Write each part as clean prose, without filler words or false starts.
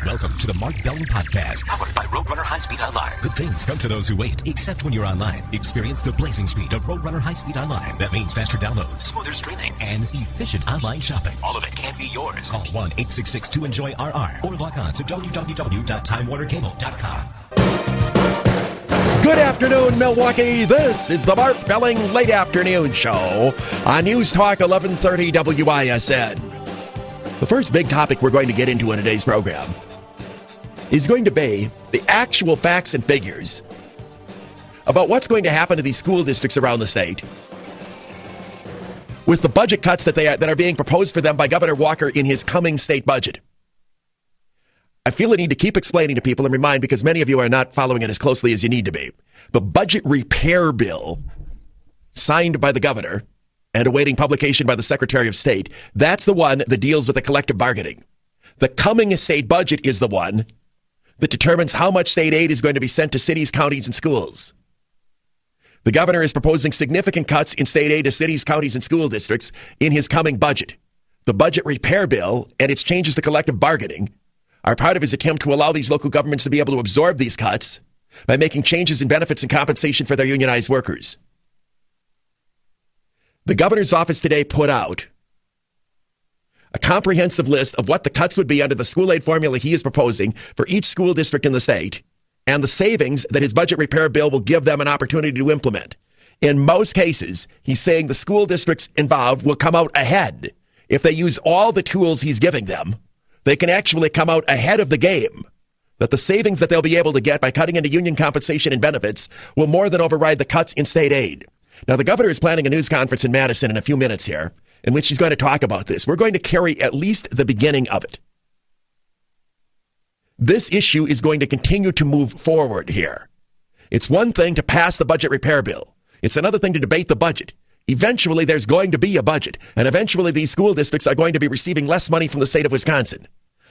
Welcome to the Mark Belton Podcast, powered by Roadrunner High Speed Online. Good things come to those who wait, except when you're online. Experience the blazing speed of Roadrunner High Speed Online. That means faster downloads, smoother streaming, and efficient online shopping. All of it can be yours. Call 1-866-2-ENJOY-RR or log on to www.timewarnercable.com. Good afternoon, Milwaukee. This is the Mark Belling Late Afternoon Show on News Talk 1130 WISN. The first big topic we're going to get into in today's program is going to be the actual facts and figures about what's going to happen to these school districts around the state with the budget cuts that are being proposed for them by Governor Walker in his coming state budget. I feel the need to keep explaining to people and remind, because many of you are not following it as closely as you need to be. The budget repair bill signed by the governor and awaiting publication by the Secretary of State, that's the one that deals with the collective bargaining. The coming state budget is the one that determines how much state aid is going to be sent to cities, counties, and schools. The governor is proposing significant cuts in state aid to cities, counties, and school districts in his coming budget. The budget repair bill and its changes to collective bargaining are part of his attempt to allow these local governments to be able to absorb these cuts by making changes in benefits and compensation for their unionized workers. The governor's office today put out a comprehensive list of what the cuts would be under the school aid formula he is proposing for each school district in the state, and the savings that his budget repair bill will give them an opportunity to implement. In most cases, he's saying the school districts involved will come out ahead. If they use all the tools he's giving them, they can actually come out ahead of the game. That the savings that they'll be able to get by cutting into union compensation and benefits will more than override the cuts in state aid. Now, the governor is planning a news conference in Madison in a few minutes here, in which he's going to talk about this. We're going to carry at least the beginning of it. This issue is going to continue to move forward here. It's one thing to pass the budget repair bill. It's another thing to debate the budget. Eventually, there's going to be a budget, and eventually these school districts are going to be receiving less money from the state of Wisconsin.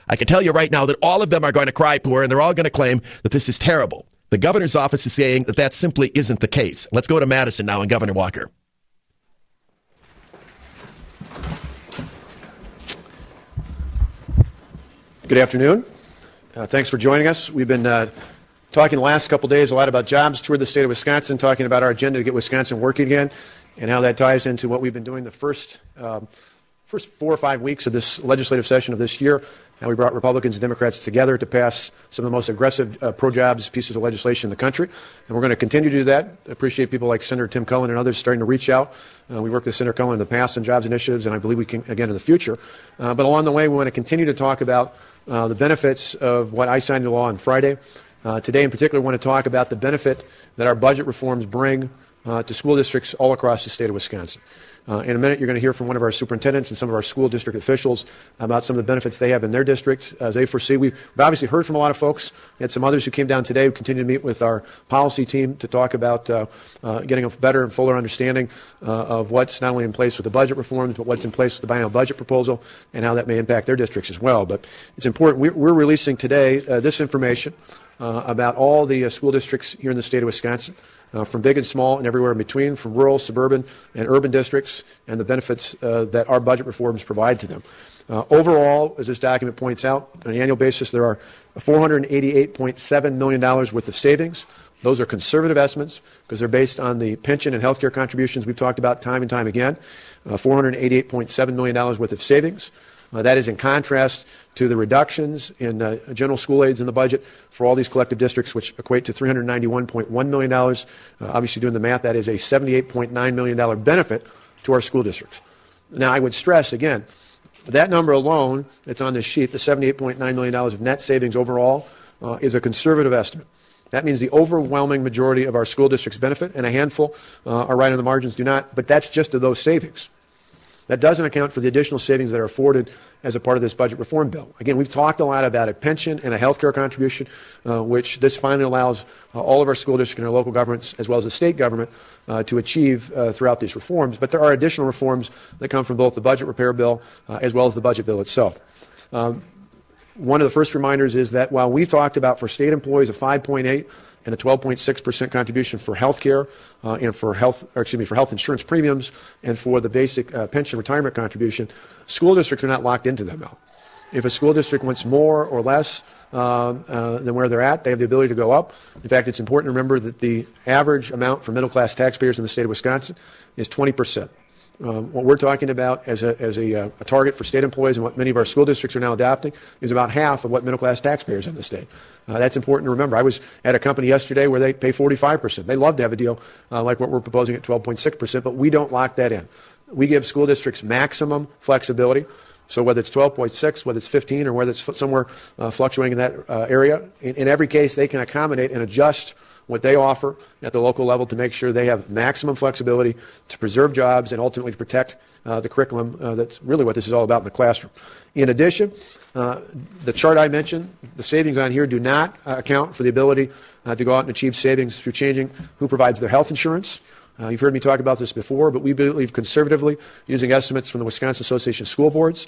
I can tell you right now that all of them are going to cry poor, and they're all going to claim that this is terrible. The governor's office is saying that that simply isn't the case. Let's go to Madison now and Governor Walker. Good afternoon. Thanks for joining us. We've been talking the last couple days a lot about jobs toward the state of Wisconsin, talking about our agenda to get Wisconsin working again, and how that ties into what we've been doing the first 4 or 5 weeks of this legislative session of this year. And we brought Republicans and Democrats together to pass some of the most aggressive pro-jobs pieces of legislation in the country. And we're going to continue to do that. I appreciate people like Senator Tim Cullen and others starting to reach out. We worked with Senator Cullen in the past on jobs initiatives, and I believe we can again in the future. But along the way, we want to continue to talk about the benefits of what I signed into law on Friday. Today in particular, we want to talk about the benefit that our budget reforms bring to school districts all across the state of Wisconsin. In a minute, you're going to hear from one of our superintendents and some of our school district officials about some of the benefits they have in their district as they foresee. We've obviously heard from a lot of folks. We had some others who came down today who continue to meet with our policy team to talk about getting a better and fuller understanding of what's not only in place with the budget reforms, but what's in place with the biennial budget proposal and how that may impact their districts as well. But it's important. We're releasing today this information about all the school districts here in the state of Wisconsin. From big and small and everywhere in between, from rural, suburban, and urban districts, and the benefits that our budget reforms provide to them. Overall, as this document points out, on an annual basis, there are $488.7 million worth of savings. Those are conservative estimates because they're based on the pension and health care contributions we've talked about time and time again. $488.7 million worth of savings. That is in contrast to the reductions in general school aids in the budget for all these collective districts, which equate to $391.1 million. Obviously, doing the math, that is a $78.9 million benefit to our school districts. Now, I would stress, again, that number alone, it's on this sheet, the $78.9 million of net savings overall, is a conservative estimate. That means the overwhelming majority of our school districts benefit, and a handful are right on the margins do not, but that's just of those savings. That doesn't account for the additional savings that are afforded as a part of this budget reform bill. Again, we've talked a lot about a pension and a health care contribution, which this finally allows all of our school districts and our local governments, as well as the state government, to achieve throughout these reforms. But there are additional reforms that come from both the budget repair bill as well as the budget bill itself. One of the first reminders is that while we've talked about for state employees a 5.8 and a 12.6% contribution for health care and for health insurance premiums and for the basic pension retirement contribution, school districts are not locked into them now. If a school district wants more or less than where they're at, they have the ability to go up. In fact, it's important to remember that the average amount for middle-class taxpayers in the state of Wisconsin is 20%. What we're talking about as a target for state employees and what many of our school districts are now adopting is about half of what middle-class taxpayers in the state. That's important to remember. I was at a company yesterday where they pay 45%. They love to have a deal like what we're proposing at 12.6%, but we don't lock that in. We give school districts maximum flexibility. So whether it's 12.6, whether it's 15, or whether it's somewhere fluctuating in that area, in every case they can accommodate and adjust what they offer at the local level to make sure they have maximum flexibility to preserve jobs and ultimately to protect the curriculum. That's really what this is all about in the classroom. In addition, the chart I mentioned, the savings on here do not account for the ability to go out and achieve savings through changing who provides their health insurance. You've heard me talk about this before, but we believe conservatively, using estimates from the Wisconsin Association of School Boards,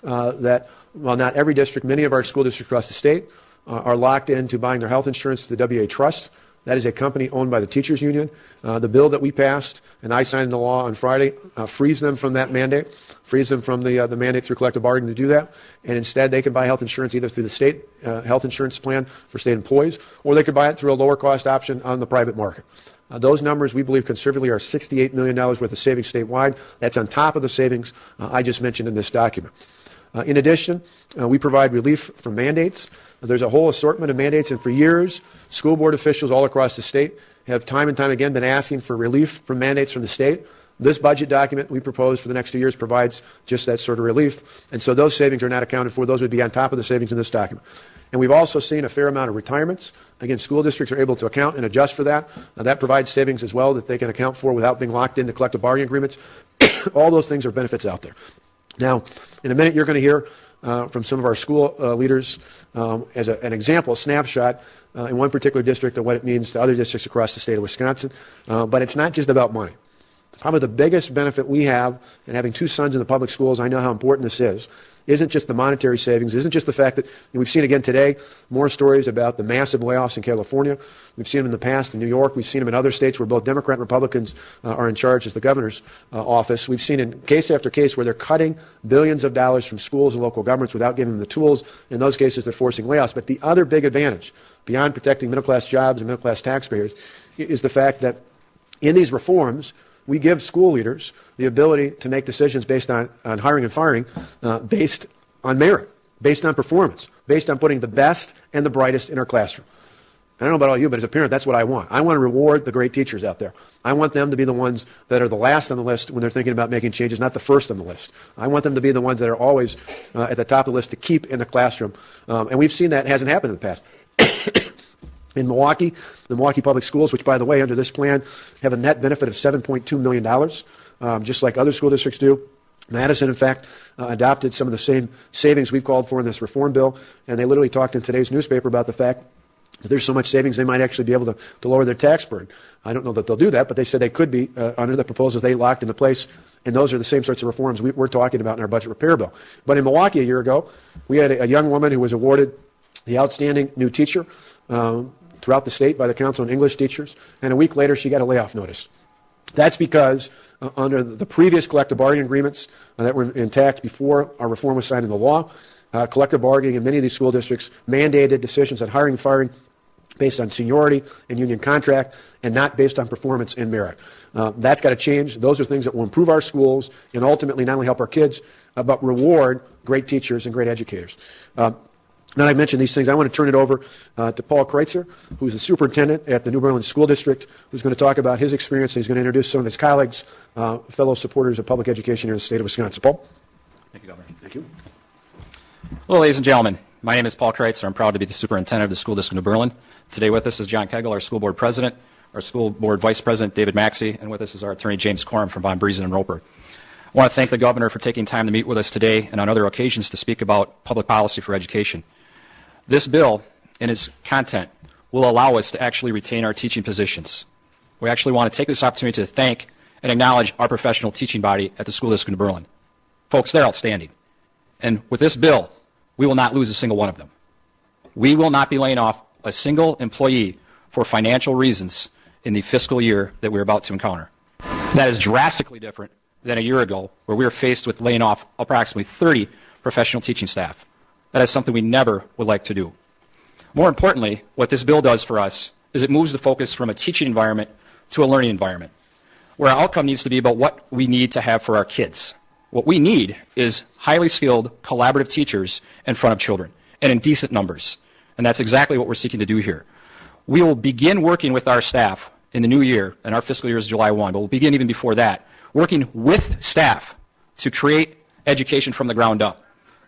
that while not every district, many of our school districts across the state are locked into buying their health insurance through the WA Trust. That is a company owned by the teachers union. The bill that we passed and I signed into law on Friday frees them from that mandate, frees them from the mandate through collective bargaining to do that, and instead they can buy health insurance either through the state health insurance plan for state employees, or they could buy it through a lower cost option on the private market. Those numbers, we believe conservatively, are $68 million worth of savings statewide. That's on top of the savings I just mentioned in this document. In addition, we provide relief from mandates. There's a whole assortment of mandates, and for years, school board officials all across the state have time and time again been asking for relief from mandates from the state. This budget document we propose for the next 2 years provides just that sort of relief, and so those savings are not accounted for. Those would be on top of the savings in this document. And we've also seen a fair amount of retirements. Again, school districts are able to account and adjust for that. That provides savings as well that they can account for without being locked into collective bargaining agreements. All those things are benefits out there. Now, in a minute, you're going to hear from some of our school leaders as an example, a snapshot in one particular district of what it means to other districts across the state of Wisconsin. But it's not just about money. Probably the biggest benefit we have in having 2 sons in the public schools, I know how important this is, isn't just the monetary savings, isn't just the fact that we've seen again today more stories about the massive layoffs in California. We've seen them in the past in New York. We've seen them in other states where both Democrat and Republicans are in charge as the governor's office. We've seen in case after case where they're cutting billions of dollars from schools and local governments without giving them the tools. In those cases, they're forcing layoffs. But the other big advantage, beyond protecting middle-class jobs and middle-class taxpayers, is the fact that in these reforms, we give school leaders the ability to make decisions based on hiring and firing, based on merit, based on performance, based on putting the best and the brightest in our classroom. I don't know about all you, but as a parent, that's what I want. I want to reward the great teachers out there. I want them to be the ones that are the last on the list when they're thinking about making changes, not the first on the list. I want them to be the ones that are always at the top of the list to keep in the classroom. And we've seen that hasn't happened in the past. In Milwaukee, the Milwaukee Public Schools, which, by the way, under this plan, have a net benefit of $7.2 million, just like other school districts do. Madison, in fact, adopted some of the same savings we've called for in this reform bill, and they literally talked in today's newspaper about the fact that there's so much savings they might actually be able to lower their tax burden. I don't know that they'll do that, but they said they could be under the proposals they locked into place, and those are the same sorts of reforms we're talking about in our budget repair bill. But in Milwaukee a year ago, we had a young woman who was awarded the Outstanding New Teacher throughout the state by the Council on English Teachers, and a week later she got a layoff notice. That's because under the previous collective bargaining agreements that were intact before our reform was signed into law, collective bargaining in many of these school districts mandated decisions on hiring and firing based on seniority and union contract and not based on performance and merit. That's got to change. Those are things that will improve our schools and ultimately not only help our kids, but reward great teachers and great educators. Now I mentioned these things, I want to turn it over to Paul Kreutzer, who's the superintendent at the New Berlin School District, who's going to talk about his experience, and he's going to introduce some of his colleagues, fellow supporters of public education here in the state of Wisconsin. Paul? Thank you, Governor. Thank you. Well, ladies and gentlemen, my name is Paul Kreutzer. I'm proud to be the superintendent of the School District of New Berlin. Today with us is John Kegel, our school board president, our school board vice president, David Maxey, and with us is our attorney, James Coram from Von Briesen and Roper. I want to thank the governor for taking time to meet with us today and on other occasions to speak about public policy for education. This bill and its content will allow us to actually retain our teaching positions. We actually want to take this opportunity to thank and acknowledge our professional teaching body at the School District of Berlin. Folks, they're outstanding. And with this bill, we will not lose a single one of them. We will not be laying off a single employee for financial reasons in the fiscal year that we're about to encounter. That is drastically different than a year ago, where we were faced with laying off approximately 30 professional teaching staff. That is something we never would like to do. More importantly, what this bill does for us is it moves the focus from a teaching environment to a learning environment, where our outcome needs to be about what we need to have for our kids. What we need is highly skilled, collaborative teachers in front of children, and in decent numbers. And that's exactly what we're seeking to do here. We will begin working with our staff in the new year, and our fiscal year is July 1, but we'll begin even before that, working with staff to create education from the ground up.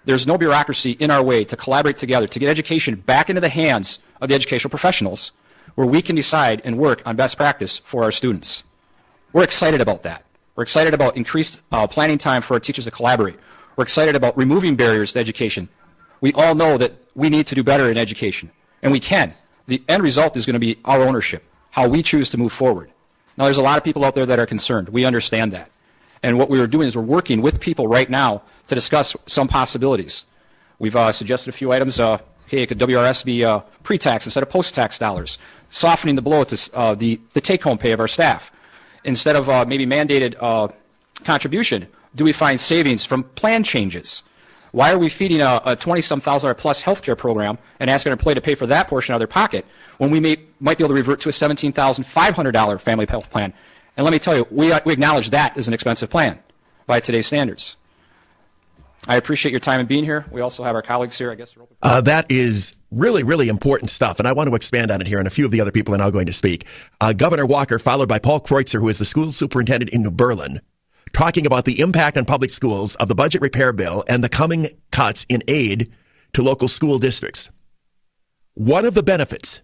There's no bureaucracy in our way to collaborate together, to get education back into the hands of the educational professionals, where we can decide and work on best practice for our students. We're excited about that. We're excited about increased planning time for our teachers to collaborate. We're excited about removing barriers to education. We all know that we need to do better in education, and we can. The end result is going to be our ownership, how we choose to move forward. Now, there's a lot of people out there that are concerned. We understand that. And what we are doing is we're working with people right now to discuss some possibilities. We've suggested a few items. Hey, could WRS be pre-tax instead of post-tax dollars? Softening the blow to the take-home pay of our staff. Instead of maybe mandated contribution, do we find savings from plan changes? Why are we feeding a $20-some thousand plus healthcare program and asking our employee to pay for that portion out of their pocket when we might be able to revert to a $17,500 family health plan? And let me tell you, we acknowledge that is an expensive plan by today's standards. I appreciate your time in being here. We also have our colleagues here. I guess you're open. That is really, really important stuff, and I want to expand on it here, and a few of the other people are now going to speak. Governor Walker, followed by Paul Kreutzer, who is the school superintendent in New Berlin, talking about the impact on public schools of the budget repair bill and the coming cuts in aid to local school districts. One of the benefits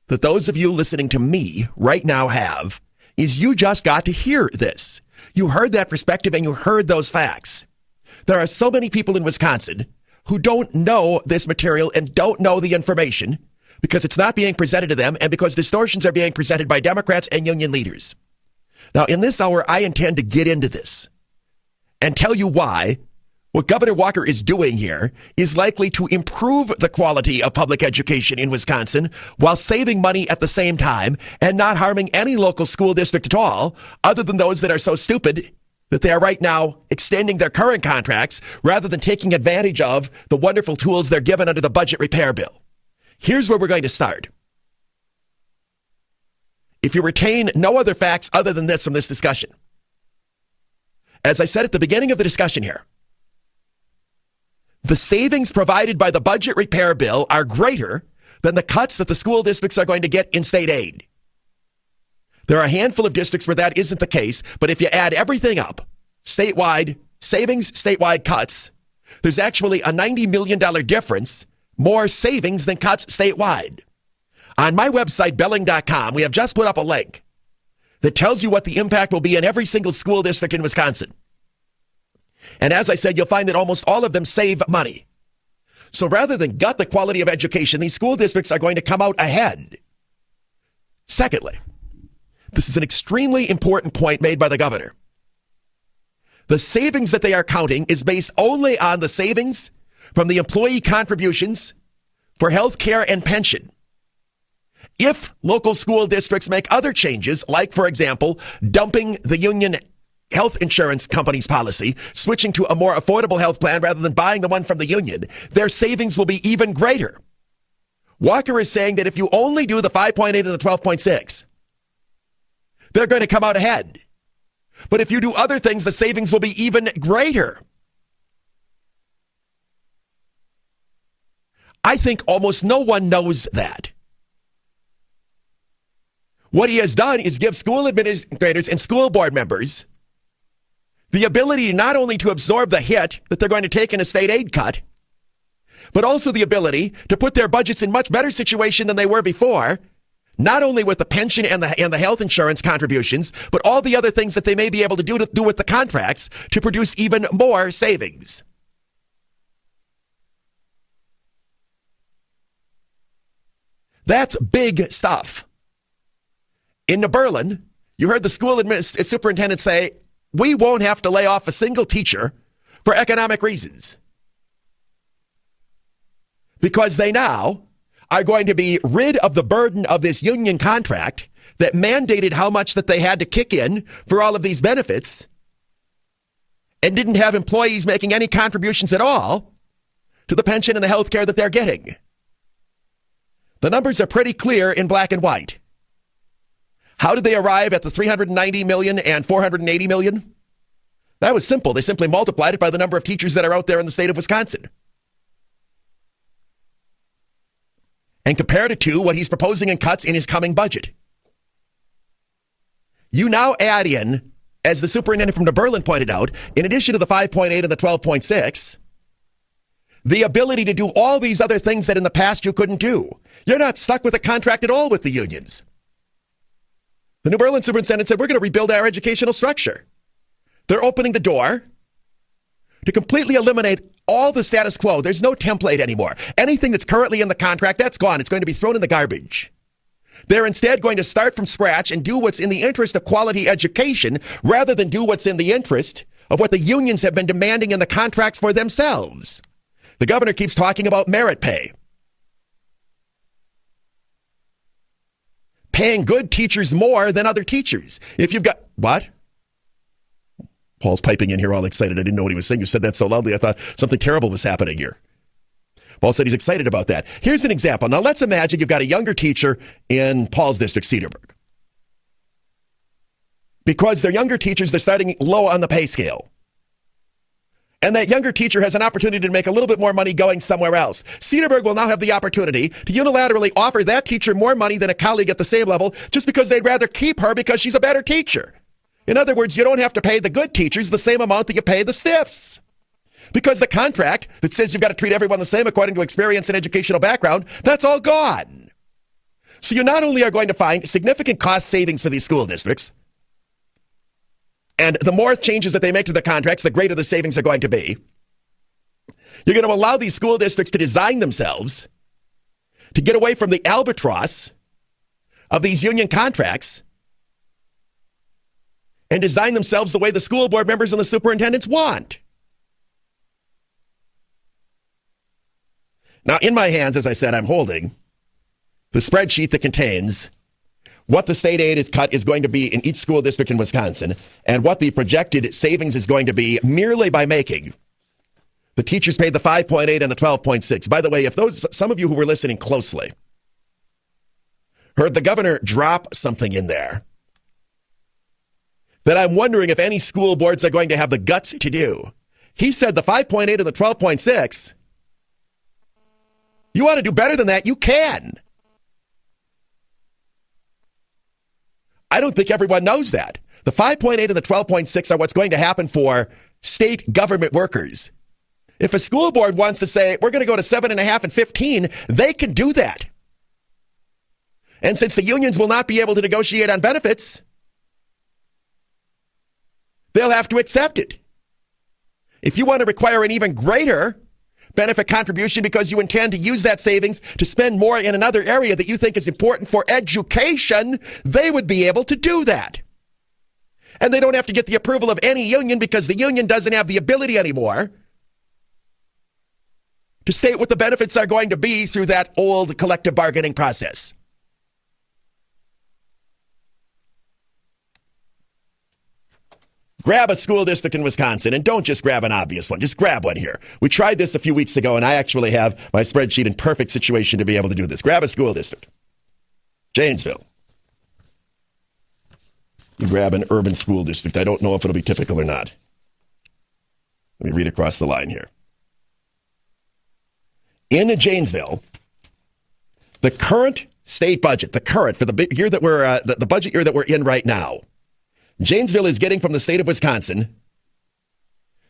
that those of you listening to me right now have is you just got to hear this. You heard that perspective and you heard those facts. There are so many people in Wisconsin who don't know this material and don't know the information because it's not being presented to them and because distortions are being presented by Democrats and union leaders. Now, in this hour, I intend to get into this and tell you why what Governor Walker is doing here is likely to improve the quality of public education in Wisconsin while saving money at the same time and not harming any local school district at all, other than those that are so stupid that they are right now extending their current contracts rather than taking advantage of the wonderful tools they're given under the budget repair bill. Here's where we're going to start. If you retain no other facts other than this from this discussion, as I said at the beginning of the discussion here, the savings provided by the budget repair bill are greater than the cuts that the school districts are going to get in state aid. There are a handful of districts where that isn't the case, but if you add everything up, statewide savings, statewide cuts, there's actually a $90 million difference, more savings than cuts statewide. On my website, Belling.com, we have just put up a link that tells you what the impact will be in every single school district in Wisconsin. And as I said, you'll find that almost all of them save money. So rather than gut the quality of education, these school districts are going to come out ahead. Secondly, this is an extremely important point made by the governor. The savings that they are counting is based only on the savings from the employee contributions for health care and pension. If local school districts make other changes, like, for example, dumping the union health insurance company's policy, switching to a more affordable health plan rather than buying the one from the union, their savings will be even greater. Walker is saying that if you only do the 5.8 and the 12.6, they're going to come out ahead. But if you do other things, the savings will be even greater. I think almost no one knows that. What he has done is give school administrators and school board members the ability not only to absorb the hit that they're going to take in a state aid cut, but also the ability to put their budgets in much better situation than they were before, not only with the pension and the health insurance contributions, but all the other things that they may be able to do with the contracts to produce even more savings. That's big stuff. In New Berlin, you heard the school superintendent say, we won't have to lay off a single teacher for economic reasons, because they now are going to be rid of the burden of this union contract that mandated how much that they had to kick in for all of these benefits and didn't have employees making any contributions at all to the pension and the health care that they're getting. The numbers are pretty clear in black and white. How did they arrive at the $390 million and $480 million? That was simple. They simply multiplied it by the number of teachers that are out there in the state of Wisconsin. And compared it to what he's proposing in cuts in his coming budget. You now add in, as the superintendent from New Berlin pointed out, in addition to the 5.8 and the 12.6, the ability to do all these other things that in the past you couldn't do. You're not stuck with a contract at all with the unions. The New Berlin superintendent said, we're going to rebuild our educational structure. They're opening the door to completely eliminate all the status quo. There's no template anymore. Anything that's currently in the contract, that's gone. It's going to be thrown in the garbage. They're instead going to start from scratch and do what's in the interest of quality education rather than do what's in the interest of what the unions have been demanding in the contracts for themselves. The governor keeps talking about merit pay. Paying good teachers more than other teachers. If you've got, what? Paul's piping in here all excited. I didn't know what he was saying. You said that so loudly, I thought something terrible was happening here. Paul said he's excited about that. Here's an example. Now let's imagine you've got a younger teacher in Paul's district, Cedarburg. Because they're younger teachers, they're starting low on the pay scale. And that younger teacher has an opportunity to make a little bit more money going somewhere else. Cedarburg will now have the opportunity to unilaterally offer that teacher more money than a colleague at the same level just because they'd rather keep her because she's a better teacher. In other words, you don't have to pay the good teachers the same amount that you pay the stiffs. Because the contract that says you've got to treat everyone the same according to experience and educational background, that's all gone. So you not only are going to find significant cost savings for these school districts, and the more changes that they make to the contracts, the greater the savings are going to be. You're going to allow these school districts to design themselves to get away from the albatross of these union contracts and design themselves the way the school board members and the superintendents want. Now, in my hands, as I said, I'm holding the spreadsheet that contains what the state aid is cut is going to be in each school district in Wisconsin and what the projected savings is going to be merely by making the teachers paid the 5.8 and the 12.6. By the way, if some of you who were listening closely heard the governor drop something in there that I'm wondering if any school boards are going to have the guts to do. He said the 5.8 and the 12.6. You want to do better than that, you can. I don't think everyone knows that. The 5.8 and the 12.6 are what's going to happen for state government workers. If a school board wants to say, we're going to go to 7.5 and 15, they can do that. And since the unions will not be able to negotiate on benefits, they'll have to accept it. If you want to require an even greater benefit contribution because you intend to use that savings to spend more in another area that you think is important for education, they would be able to do that. And they don't have to get the approval of any union because the union doesn't have the ability anymore to state what the benefits are going to be through that old collective bargaining process. Grab a school district in Wisconsin, and don't just grab an obvious one. Just grab one here. We tried this a few weeks ago, and I actually have my spreadsheet in perfect situation to be able to do this. Grab a school district. Janesville. You grab an urban school district. I don't know if it'll be typical or not. Let me read across the line here. In Janesville, the current state budget, for the year that we're the budget year that we're in right now, Janesville is getting from the state of Wisconsin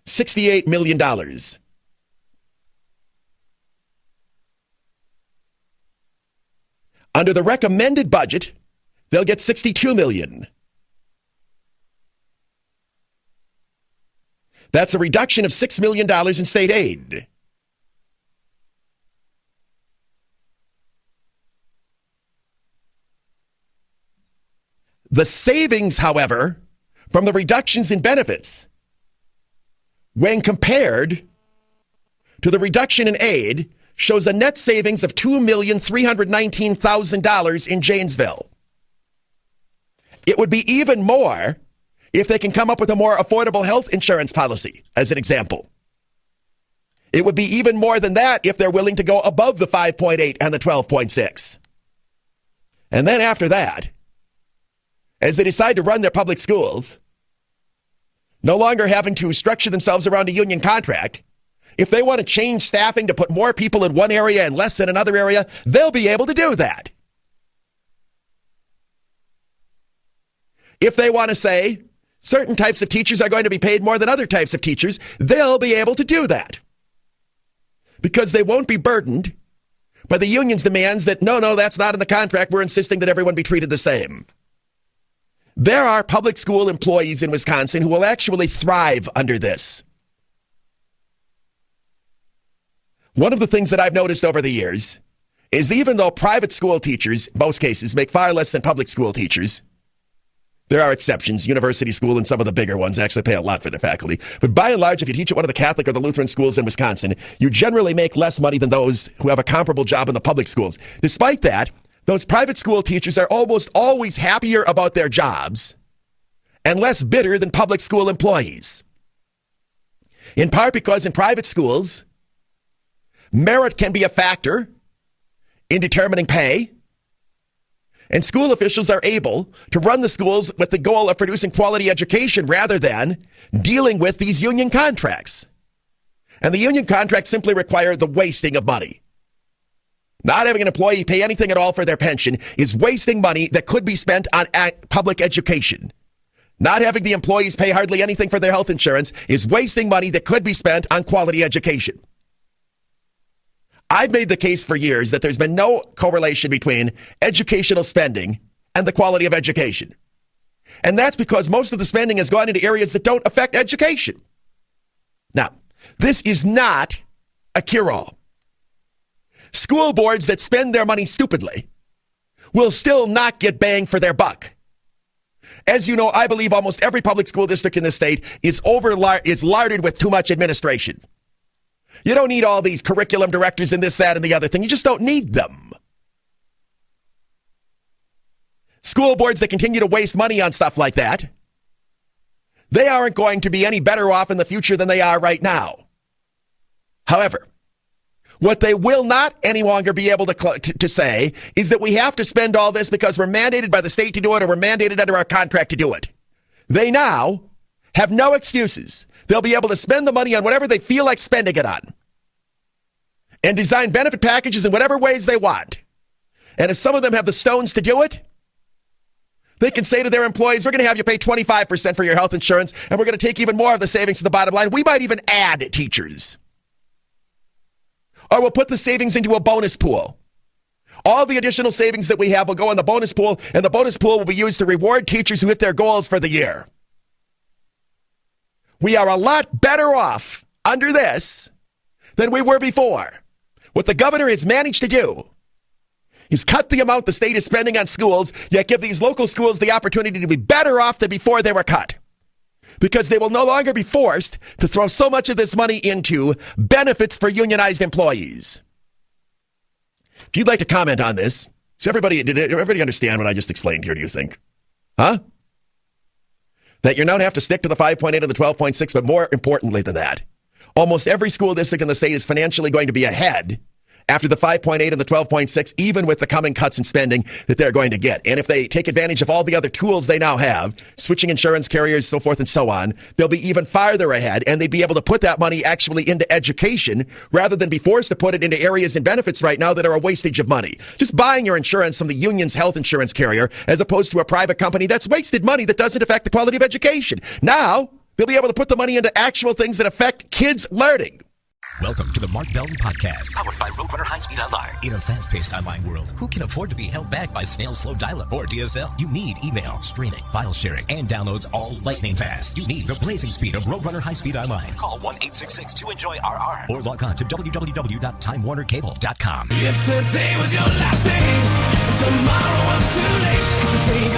$68 million. Under the recommended budget, they'll get $62 million. That's a reduction of $6 million in state aid. The savings, however, from the reductions in benefits, when compared to the reduction in aid, shows a net savings of $2,319,000 in Janesville. It would be even more if they can come up with a more affordable health insurance policy, as an example. It would be even more than that if they're willing to go above the 5.8 and the 12.6. And then after that, as they decide to run their public schools, no longer having to structure themselves around a union contract, if they want to change staffing to put more people in one area and less in another area, they'll be able to do that. If they want to say certain types of teachers are going to be paid more than other types of teachers, they'll be able to do that. Because they won't be burdened by the union's demands that, no, that's not in the contract. We're insisting that everyone be treated the same. There are public school employees in Wisconsin who will actually thrive under this. One of the things that I've noticed over the years is even though private school teachers, in most cases, make far less than public school teachers, there are exceptions. University school and some of the bigger ones actually pay a lot for their faculty. But by and large, if you teach at one of the Catholic or the Lutheran schools in Wisconsin, you generally make less money than those who have a comparable job in the public schools. Despite that, those private school teachers are almost always happier about their jobs and less bitter than public school employees. In part because in private schools, merit can be a factor in determining pay. And school officials are able to run the schools with the goal of producing quality education rather than dealing with these union contracts. And the union contracts simply require the wasting of money. Not having an employee pay anything at all for their pension is wasting money that could be spent on public education. Not having the employees pay hardly anything for their health insurance is wasting money that could be spent on quality education. I've made the case for years that there's been no correlation between educational spending and the quality of education. And that's because most of the spending has gone into areas that don't affect education. Now, this is not a cure-all. School boards that spend their money stupidly will still not get bang for their buck. As you know, I believe almost every public school district in the state is larded with too much administration. You don't need all these curriculum directors and this, that, and the other thing. You just don't need them. School boards that continue to waste money on stuff like that, they aren't going to be any better off in the future than they are right now. However, what they will not any longer be able to say is that we have to spend all this because we're mandated by the state to do it or we're mandated under our contract to do it. They now have no excuses. They'll be able to spend the money on whatever they feel like spending it on and design benefit packages in whatever ways they want. And if some of them have the stones to do it, they can say to their employees, we're going to have you pay 25% for your health insurance, and we're going to take even more of the savings to the bottom line. We might even add teachers. Or we'll put the savings into a bonus pool. All the additional savings that we have will go in the bonus pool, and the bonus pool will be used to reward teachers who hit their goals for the year. We are a lot better off under this than we were before. What the governor has managed to do is cut the amount the state is spending on schools, yet give these local schools the opportunity to be better off than before they were cut. Because they will no longer be forced to throw so much of this money into benefits for unionized employees. If you'd like to comment on this, did everybody understand what I just explained here, do you think? Huh? That you don't have to stick to the 5.8 and the 12.6, but more importantly than that, almost every school district in the state is financially going to be ahead after the 5.8 and the 12.6, even with the coming cuts in spending that they're going to get. And if they take advantage of all the other tools they now have, switching insurance carriers, so forth and so on, they'll be even farther ahead, and they'd be able to put that money actually into education rather than be forced to put it into areas and benefits right now that are a wastage of money. Just buying your insurance from the union's health insurance carrier as opposed to a private company, that's wasted money that doesn't affect the quality of education. Now, they'll be able to put the money into actual things that affect kids' learning. Welcome to the Mark Belton Podcast. Powered by Roadrunner High-Speed Online. In a fast-paced online world, who can afford to be held back by snail's slow dial-up or DSL? You need email, streaming, file sharing, and downloads all lightning fast. You need the blazing speed of Roadrunner High-Speed Online. Call 1-866-2-ENJOY-RR. Or log on to www.timewarnercable.com. If today was your last day, tomorrow was too late.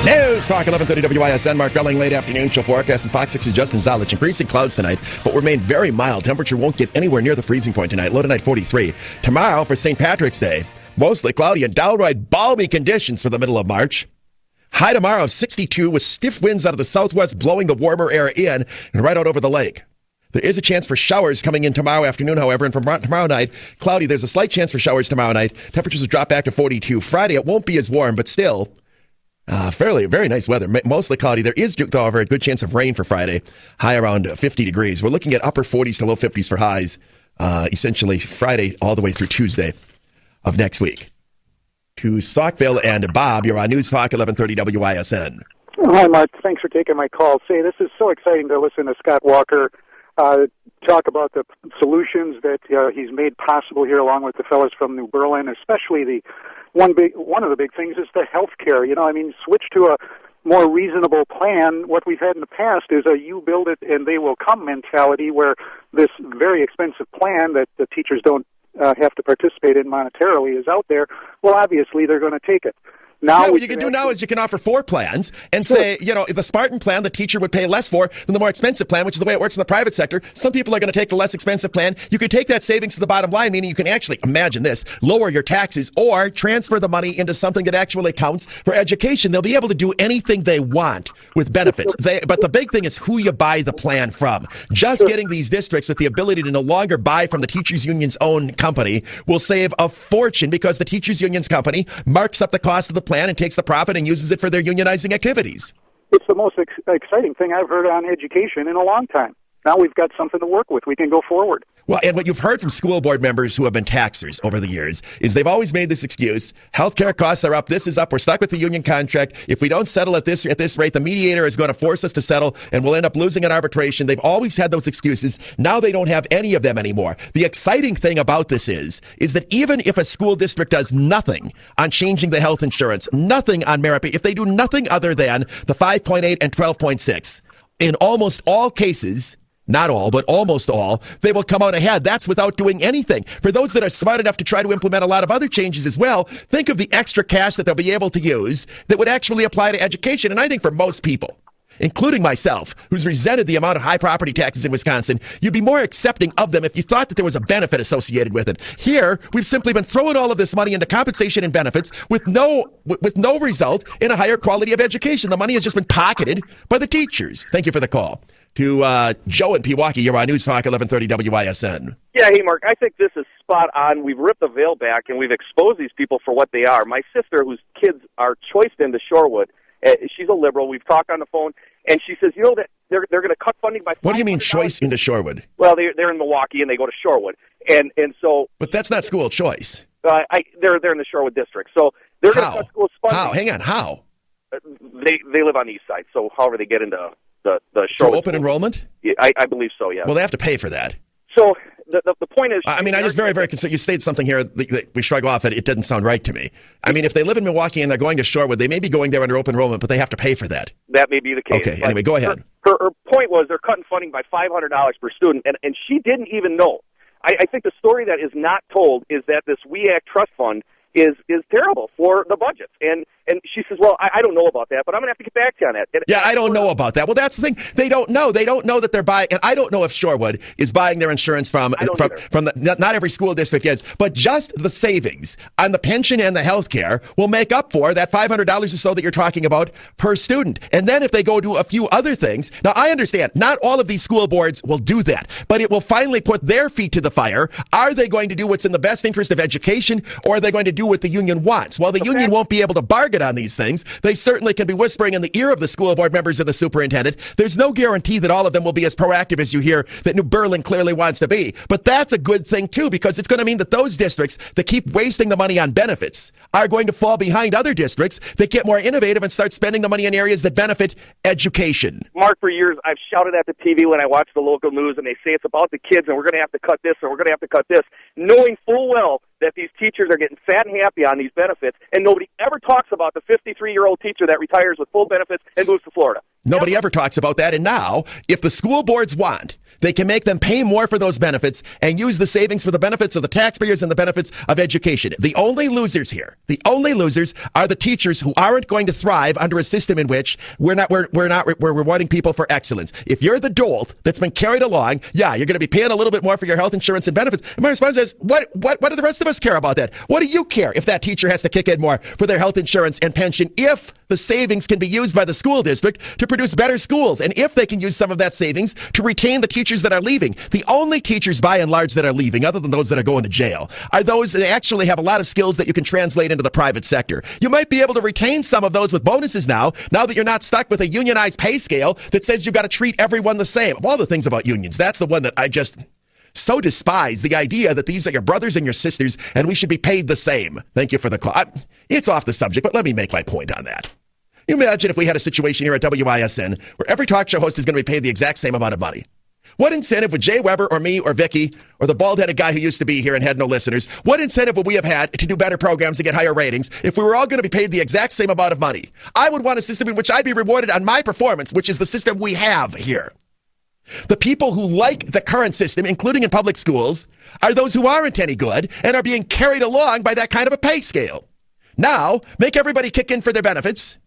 News Talk 1130 WISN. Mark Belling, late afternoon. Show forecast and Fox 6's Justin Zolich. Increasing clouds tonight, but remain very mild. Temperature won't get anywhere near the freezing point tonight. Low tonight 43. Tomorrow for St. Patrick's Day, mostly cloudy and downright balmy conditions for the middle of March. High tomorrow 62 with stiff winds out of the southwest blowing the warmer air in and right out over the lake. There is a chance for showers coming in tomorrow afternoon, however, and from tomorrow night, cloudy. There's a slight chance for showers tomorrow night. Temperatures will drop back to 42. Friday, it won't be as warm, but still very nice weather. Mostly cloudy. There is, however, a good chance of rain for Friday, high around 50 degrees. We're looking at upper 40s to low 50s for highs, essentially Friday all the way through Tuesday of next week. To Saukville and Bob, you're on News Talk 1130 WISN. Hi, Mark. Thanks for taking my call. Say, this is so exciting to listen to Scott Walker talk about the solutions that he's made possible here, along with the fellows from New Berlin. Especially one of the big things is the health care. Switch to a more reasonable plan. What we've had in the past is a you build it and they will come mentality, where this very expensive plan that the teachers don't have to participate in monetarily is out there. Well, obviously they're going to take it. Now, what you can do now is you can offer 4 plans and say, the Spartan plan, the teacher would pay less for than the more expensive plan, which is the way it works in the private sector. Some people are going to take the less expensive plan. You can take that savings to the bottom line, meaning you can actually, imagine this, lower your taxes or transfer the money into something that actually counts for education. They'll be able to do anything they want with benefits. But the big thing is who you buy the plan from. Just getting these districts with the ability to no longer buy from the teachers union's own company will save a fortune, because the teachers union's company marks up the cost of the plan and takes the profit and uses it for their unionizing activities. It's the most exciting thing I've heard on education in a long time. Now we've got something to work with. We can go forward. Well, and what you've heard from school board members who have been taxers over the years is they've always made this excuse: healthcare costs are up, this is up, we're stuck with the union contract. If we don't settle at this rate, the mediator is going to force us to settle, and we'll end up losing an arbitration. They've always had those excuses. Now they don't have any of them anymore. The exciting thing about this is that even if a school district does nothing on changing the health insurance, nothing on merit pay, if they do nothing other than the 5.8 and 12.6, in almost all cases, not all, but almost all, they will come out ahead. That's without doing anything. For those that are smart enough to try to implement a lot of other changes as well, think of the extra cash that they'll be able to use that would actually apply to education. And I think for most people, including myself, who's resented the amount of high property taxes in Wisconsin, you'd be more accepting of them if you thought that there was a benefit associated with it. Here, we've simply been throwing all of this money into compensation and benefits with no result in a higher quality of education. The money has just been pocketed by the teachers. Thank you for the call. To Joe in Pewaukee, you're on News Talk 1130 WISN. Yeah, hey, Mark, I think this is spot on. We've ripped the veil back, and we've exposed these people for what they are. My sister, whose kids are choiced into Shorewood, she's a liberal. We've talked on the phone, and she says, that they're going to cut funding by $500. What do you mean choice into Shorewood? Well, they're in Milwaukee, and they go to Shorewood. And so... But that's not school choice. They're in the Shorewood district. So they're going to cut school funding. How? Hang on, how? They live on the east side, so however they get into the Shorewood. So open enrollment? Yeah, I believe so, yeah. Well, they have to pay for that. So the point is... I just very concerned. You stated something here that we shrug off that it didn't sound right to me. If they live in Milwaukee and they're going to Shorewood, they may be going there under open enrollment, but they have to pay for that. That may be the case. Okay, anyway, go ahead. Her point was they're cutting funding by $500 per student, and she didn't even know. I think the story that is not told is that this We Act Trust Fund is terrible for the budgets. And she says, well, I don't know about that, but I'm going to have to get back to you on that. Yeah, I don't know about that. Well, that's the thing. They don't know. They don't know that they're buying. And I don't know if Shorewood is buying their insurance from not every school district is, but just the savings on the pension and the health care will make up for that $500 or so that you're talking about per student. And then if they go do a few other things, now I understand not all of these school boards will do that, but it will finally put their feet to the fire. Are they going to do what's in the best interest of education, or are they going to do what the union wants? Well, the union won't be able to bargain on these things. They certainly can be whispering in the ear of the school board members of the superintendent. There's no guarantee that all of them will be as proactive as you hear that New Berlin clearly wants to be. But that's a good thing, too, because it's going to mean that those districts that keep wasting the money on benefits are going to fall behind other districts that get more innovative and start spending the money in areas that benefit education. Mark, for years, I've shouted at the TV when I watch the local news and they say it's about the kids and we're going to have to cut this and we're going to have to cut this, knowing full well that these teachers are getting fat and happy on these benefits, and nobody ever talks about the 53-year-old teacher that retires with full benefits and moves to Florida. Nobody ever talks about that. And now, if the school boards want, they can make them pay more for those benefits and use the savings for the benefits of the taxpayers and the benefits of education. The only losers here, are the teachers who aren't going to thrive under a system in which we're rewarding people for excellence. If you're the dolt that's been carried along, yeah, you're going to be paying a little bit more for your health insurance and benefits. And my response is, what do the rest of us care about that? What do you care if that teacher has to kick in more for their health insurance and pension if the savings can be used by the school district to produce better schools, and if they can use some of that savings to retain the teachers teachers that are leaving, the only teachers by and large that are leaving, other than those that are going to jail, are those that actually have a lot of skills that you can translate into the private sector. You might be able to retain some of those with bonuses now that you're not stuck with a unionized pay scale that says you've got to treat everyone the same. Of all the things about unions, that's the one that I just so despise, the idea that these are your brothers and your sisters and we should be paid the same. Thank you for the call. It's off the subject, but let me make my point on that. You imagine if we had a situation here at WISN where every talk show host is going to be paid the exact same amount of money. What incentive would Jay Weber or me or Becky or the bald-headed guy who used to be here and had no listeners, what incentive would we have had to do better programs and get higher ratings if we were all going to be paid the exact same amount of money? I would want a system in which I'd be rewarded on my performance, which is the system we have here. The people who like the current system, including in public schools, are those who aren't any good and are being carried along by that kind of a pay scale. Now, make everybody kick in for their benefits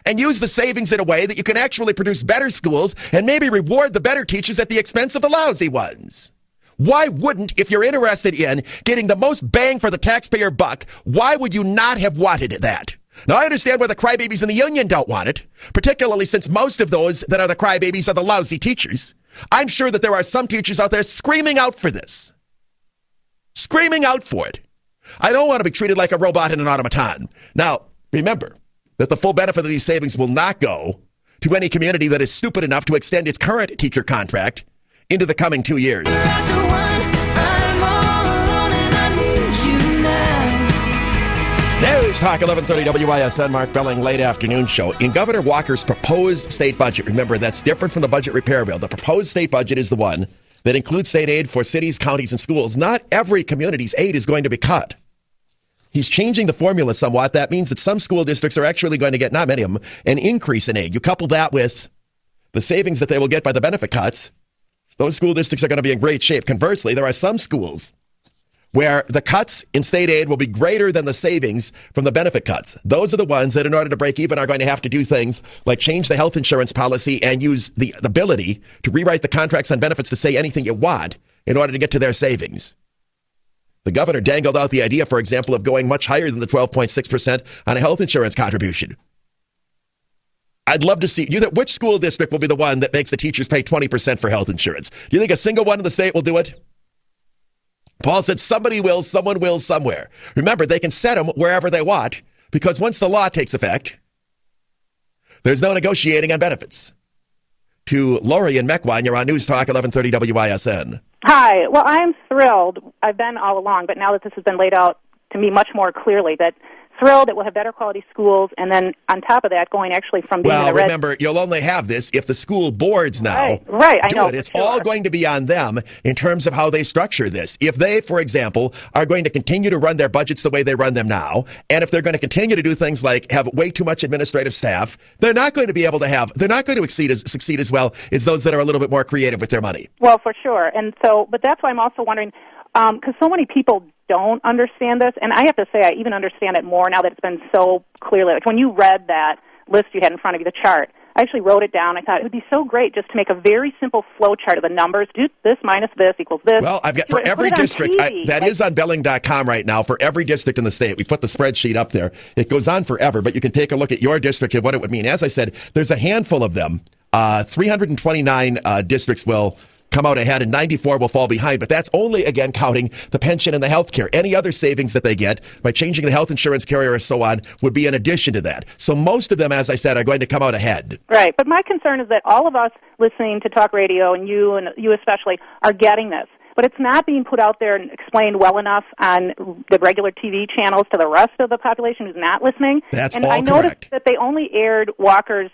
and use the savings in a way that you can actually produce better schools and maybe reward the better teachers at the expense of the lousy ones. Why wouldn't, if you're interested in getting the most bang for the taxpayer buck, why would you not have wanted that? Now, I understand why the crybabies in the union don't want it, particularly since most of those that are the crybabies are the lousy teachers. I'm sure that there are some teachers out there screaming out for this. Screaming out for it. I don't want to be treated like a robot and an automaton. Now, remember that the full benefit of these savings will not go to any community that is stupid enough to extend its current teacher contract into the coming 2 years. News Talk 1130 WISN, Mark Belling, late afternoon show. In Governor Walker's proposed state budget, remember that's different from the budget repair bill. The proposed state budget is the one that includes state aid for cities, counties, and schools. Not every community's aid is going to be cut. He's changing the formula somewhat. That means that some school districts are actually going to get, not many of them, an increase in aid. You couple that with the savings that they will get by the benefit cuts, those school districts are going to be in great shape. Conversely, there are some schools where the cuts in state aid will be greater than the savings from the benefit cuts. Those are the ones that, in order to break even, are going to have to do things like change the health insurance policy and use the ability to rewrite the contracts on benefits to say anything you want in order to get to their savings. The governor dangled out the idea, for example, of going much higher than the 12.6% on a health insurance contribution. I'd love to see which school district will be the one that makes the teachers pay 20% for health insurance. Do you think a single one in the state will do it? Paul said somebody will, someone will, somewhere. Remember, they can set them wherever they want, because once the law takes effect, there's no negotiating on benefits. To Lori and Mequon, you're on News Talk 1130 WISN. Hi. Well, I'm thrilled. I've been all along, but now that this has been laid out to me much more clearly, that thrilled that we'll have better quality schools, and then on top of that, going actually from being in the red... remember, you'll only have this if the school boards now right, I know, it. It's all going to be on them in terms of how they structure this. If they, for example, are going to continue to run their budgets the way they run them now, and if they're going to continue to do things like have way too much administrative staff, they're not going to be able to succeed as well as those that are a little bit more creative with their money. Well, for sure. And so, but that's why I'm also wondering, because so many people don't understand this, and I have to say I even understand it more now that it's been so clearly. Like when you read that list you had in front of you, the chart, I actually wrote it down. I thought it would be so great just to make a very simple flow chart of the numbers. Do this minus this equals this. Well, I've got for every district, that is on Belling.com right now, for every district in the state. We put the spreadsheet up there. It goes on forever, but you can take a look at your district and what it would mean. As I said, there's a handful of them. 329 districts will come out ahead and 94 will fall behind, but that's only, again, counting the pension and the health care. Any other savings that they get by changing the health insurance carrier or so on would be in addition to that. So most of them, as I said, are going to come out ahead. Right, but my concern is that all of us listening to talk radio, and you especially, are getting this. But it's not being put out there and explained well enough on the regular TV channels to the rest of the population who's not listening. That's and all correct. I noticed that they only aired Walker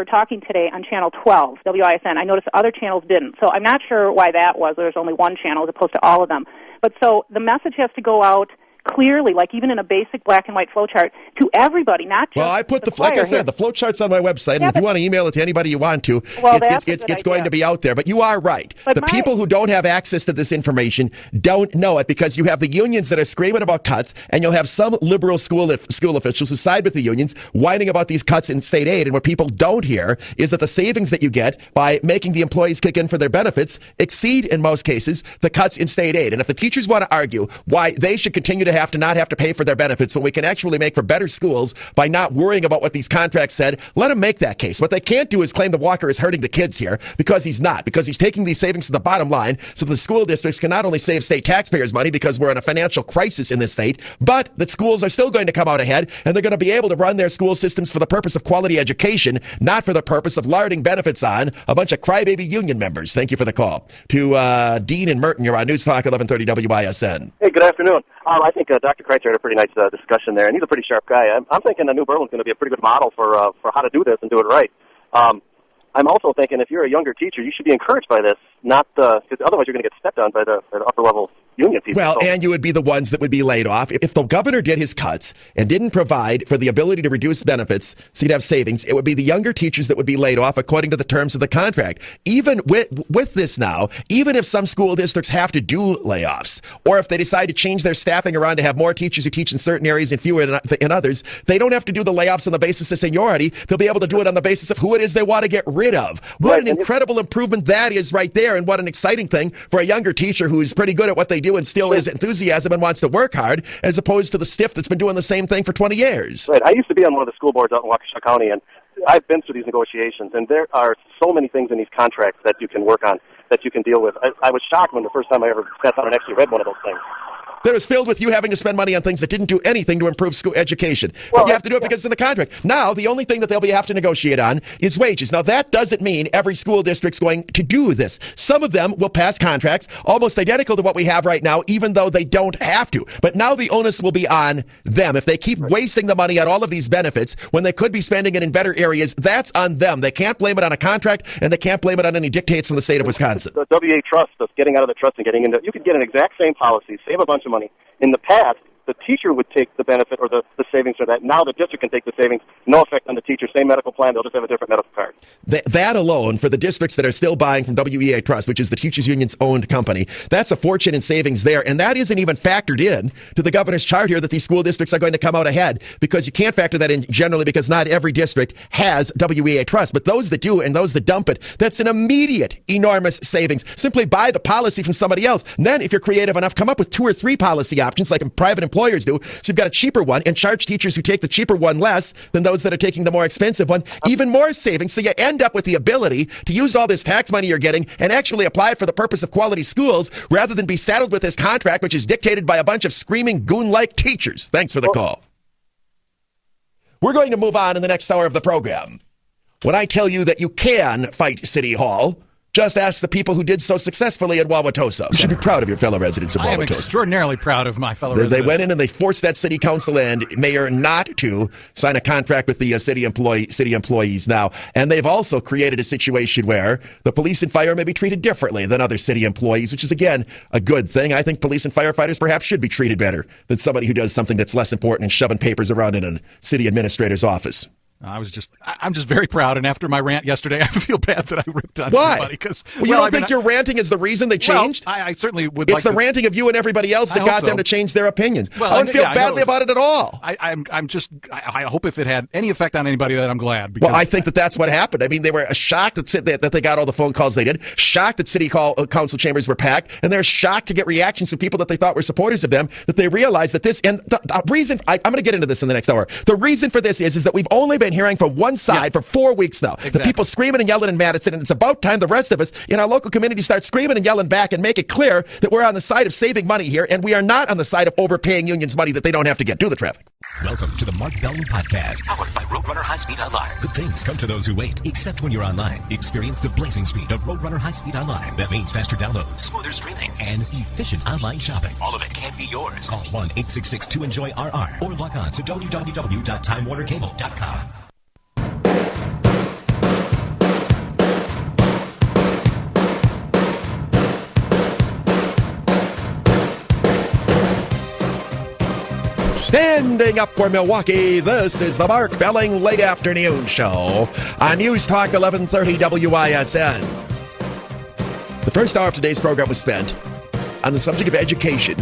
talking today on Channel 12, WISN. I noticed other channels didn't. So I'm not sure why that was. There's only one channel as opposed to all of them. But so the message has to go out clearly, like even in a basic black and white flowchart, to everybody, not just Well, I put like I said, the flowchart's on my website, and if you want to email it to anybody you want to, it's going to be out there. But you are right. But people who don't have access to this information don't know it, because you have the unions that are screaming about cuts, and you'll have some liberal school officials who side with the unions whining about these cuts in state aid. And what people don't hear is that the savings that you get by making the employees kick in for their benefits exceed, in most cases, the cuts in state aid. And if the teachers want to argue why they should continue to have to not have to pay for their benefits, so we can actually make for better schools by not worrying about what these contracts said. Let them make that case. What they can't do is claim that Walker is hurting the kids here, because he's not, because he's taking these savings to the bottom line so the school districts can not only save state taxpayers money because we're in a financial crisis in this state, but that schools are still going to come out ahead, and they're going to be able to run their school systems for the purpose of quality education, not for the purpose of larding benefits on a bunch of crybaby union members. Thank you for the call. To Dean and Merton, you're on News Talk 1130 WISN. Hey, good afternoon. I think Dr. Kreitzer had a pretty nice discussion there, and he's a pretty sharp guy. I'm thinking New Berlin's going to be a pretty good model for how to do this and do it right. I'm also thinking if you're a younger teacher, you should be encouraged by this, not because otherwise you're going to get stepped on by the upper level union people. Well, and you would be the ones that would be laid off. If the governor did his cuts and didn't provide for the ability to reduce benefits so you'd have savings, it would be the younger teachers that would be laid off according to the terms of the contract. Even with this now, even if some school districts have to do layoffs, or if they decide to change their staffing around to have more teachers who teach in certain areas and fewer in others, they don't have to do the layoffs on the basis of seniority. They'll be able to do it on the basis of who it is they want to get rid of. What an incredible improvement that is right there, and what an exciting thing for a younger teacher who's pretty good at what they do and still is enthusiasm and wants to work hard, as opposed to the stiff that's been doing the same thing for 20 years. Right. I used to be on one of the school boards out in Waukesha County, and I've been through these negotiations, and there are so many things in these contracts that you can work on, that you can deal with. I was shocked when the first time I ever sat down and actually read one of those things. That is filled with you having to spend money on things that didn't do anything to improve school education. Well, but you have to do it because it's in the contract. Now, the only thing that they'll have to negotiate on is wages. Now, that doesn't mean every school district's going to do this. Some of them will pass contracts almost identical to what we have right now, even though they don't have to. But now the onus will be on them. If they keep wasting the money on all of these benefits when they could be spending it in better areas, that's on them. They can't blame it on a contract, and they can't blame it on any dictates from the state of Wisconsin. The WA trust, that's getting out of the trust and getting into, you could get an exact same policy, save a bunch of money. In the past, the teacher would take the benefit or the savings for that. Now the district can take the savings. No effect on the teacher. Same medical plan. They'll just have a different medical card. That alone, for the districts that are still buying from WEA Trust, which is the Teachers Union's owned company, that's a fortune in savings there. And that isn't even factored in to the governor's chart here that these school districts are going to come out ahead, because you can't factor that in generally because not every district has WEA Trust. But those that do and those that dump it, that's an immediate enormous savings. Simply buy the policy from somebody else. And then if you're creative enough, come up with 2 or 3 policy options like private employers do. So you've got a cheaper one and charge teachers who take the cheaper one less than those that are taking the more expensive one. Even more savings. So you end up with the ability to use all this tax money you're getting and actually apply it for the purpose of quality schools rather than be saddled with this contract, which is dictated by a bunch of screaming goon-like teachers. Thanks for the call. We're going to move on in the next hour of the program. When I tell you that you can fight City Hall, just ask the people who did so successfully at Wauwatosa. You should be proud of your fellow residents of Wauwatosa. I am extraordinarily proud of my fellow residents. They went in and they forced that city council and mayor not to sign a contract with the city employees now. And they've also created a situation where the police and fire may be treated differently than other city employees, which is, again, a good thing. I think police and firefighters perhaps should be treated better than somebody who does something that's less important and shoving papers around in a city administrator's office. I'm just very proud, and after my rant yesterday, I feel bad that I ripped on Why? everybody. Well, you don't think your ranting is the reason they changed? Well, I certainly would. It's the ranting of you and everybody else that got them to change their opinions. Well, I don't feel badly about it at all. I hope if it had any effect on anybody, that I'm glad. Well, I think that's what happened. I mean, they were shocked that they got all the phone calls they did, shocked that city council chambers were packed, and they're shocked to get reactions from people that they thought were supporters of them, that they realized that this, and the reason, I'm going to get into this in the next hour, the reason for this is that we've only been hearing from one side for 4 weeks now. Exactly. The people screaming and yelling in Madison, and it's about time the rest of us in our local community start screaming and yelling back and make it clear that we're on the side of saving money here, and we are not on the side of overpaying unions money that they don't have to get. Do the traffic. Welcome to the Mark Bellin Podcast, powered by Roadrunner High Speed Online. Good things come to those who wait, except when you're online. Experience the blazing speed of Roadrunner High Speed Online. That means faster downloads, smoother streaming, and efficient online shopping. All of it can be yours. Call 1-866-2-ENJOY-RR or log on to www.timewarnercable.com. Standing up for Milwaukee, this is the Mark Belling Late Afternoon Show on News Talk 1130 WISN. The first hour of today's program was spent on the subject of education,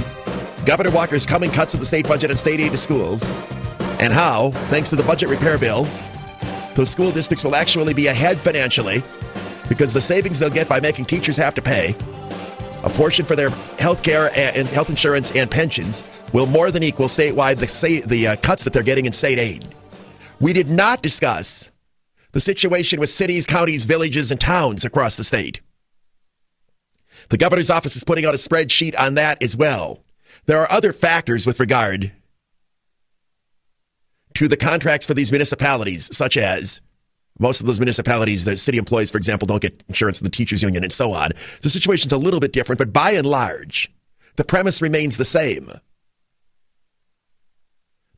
Governor Walker's coming cuts of the state budget and state aid to schools, and how, thanks to the budget repair bill, those school districts will actually be ahead financially because the savings they'll get by making teachers have to pay a portion for their health care and health insurance and pensions will more than equal statewide the cuts that they're getting in state aid. We did not discuss the situation with cities, counties, villages, and towns across the state. The governor's office is putting out a spreadsheet on that as well. There are other factors with regard to the contracts for these municipalities, such as most of those municipalities, the city employees, for example, don't get insurance from the teachers union and so on. The situation's a little bit different, but by and large, the premise remains the same.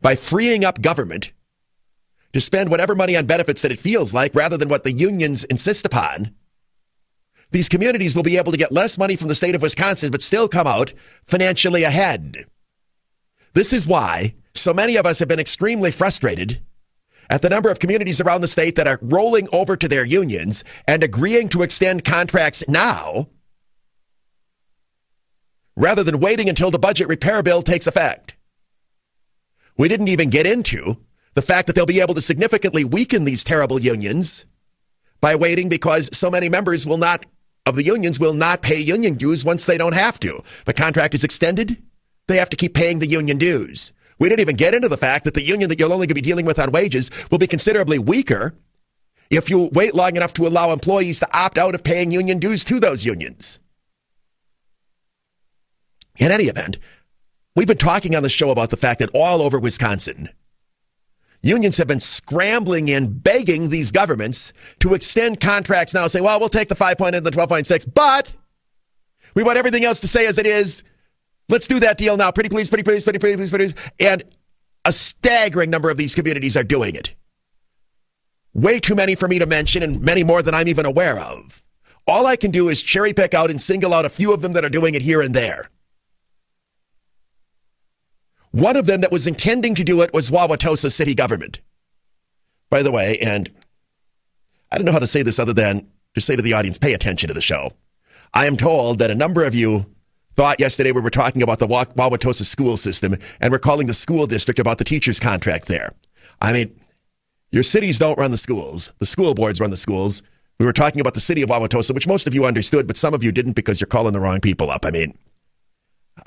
By freeing up government to spend whatever money on benefits that it feels like rather than what the unions insist upon, these communities will be able to get less money from the state of Wisconsin, but still come out financially ahead. This is why so many of us have been extremely frustrated at the number of communities around the state that are rolling over to their unions and agreeing to extend contracts now rather than waiting until the budget repair bill takes effect. We didn't even get into the fact that they'll be able to significantly weaken these terrible unions by waiting, because so many members of the unions will not pay union dues once they don't have to. If a contract is extended, they have to keep paying the union dues. We didn't even get into the fact that the union that you'll only be dealing with on wages will be considerably weaker if you wait long enough to allow employees to opt out of paying union dues to those unions. In any event, we've been talking on the show about the fact that all over Wisconsin, unions have been scrambling and begging these governments to extend contracts now, say, well, we'll take the 5.8 and the 12.6, but we want everything else to stay as it is. Let's do that deal now. Pretty please, pretty please, pretty please, pretty please. And a staggering number of these communities are doing it. Way too many for me to mention, and many more than I'm even aware of. All I can do is cherry pick out and single out a few of them that are doing it here and there. One of them that was intending to do it was Wauwatosa city government. By the way, and I don't know how to say this other than to say to the audience, pay attention to the show. I am told that a number of you thought yesterday we were talking about the Wauwatosa school system and we're calling the school district about the teacher's contract there. I mean, your cities don't run the schools. The school boards run the schools. We were talking about the city of Wauwatosa, which most of you understood, but some of you didn't because you're calling the wrong people up. I mean,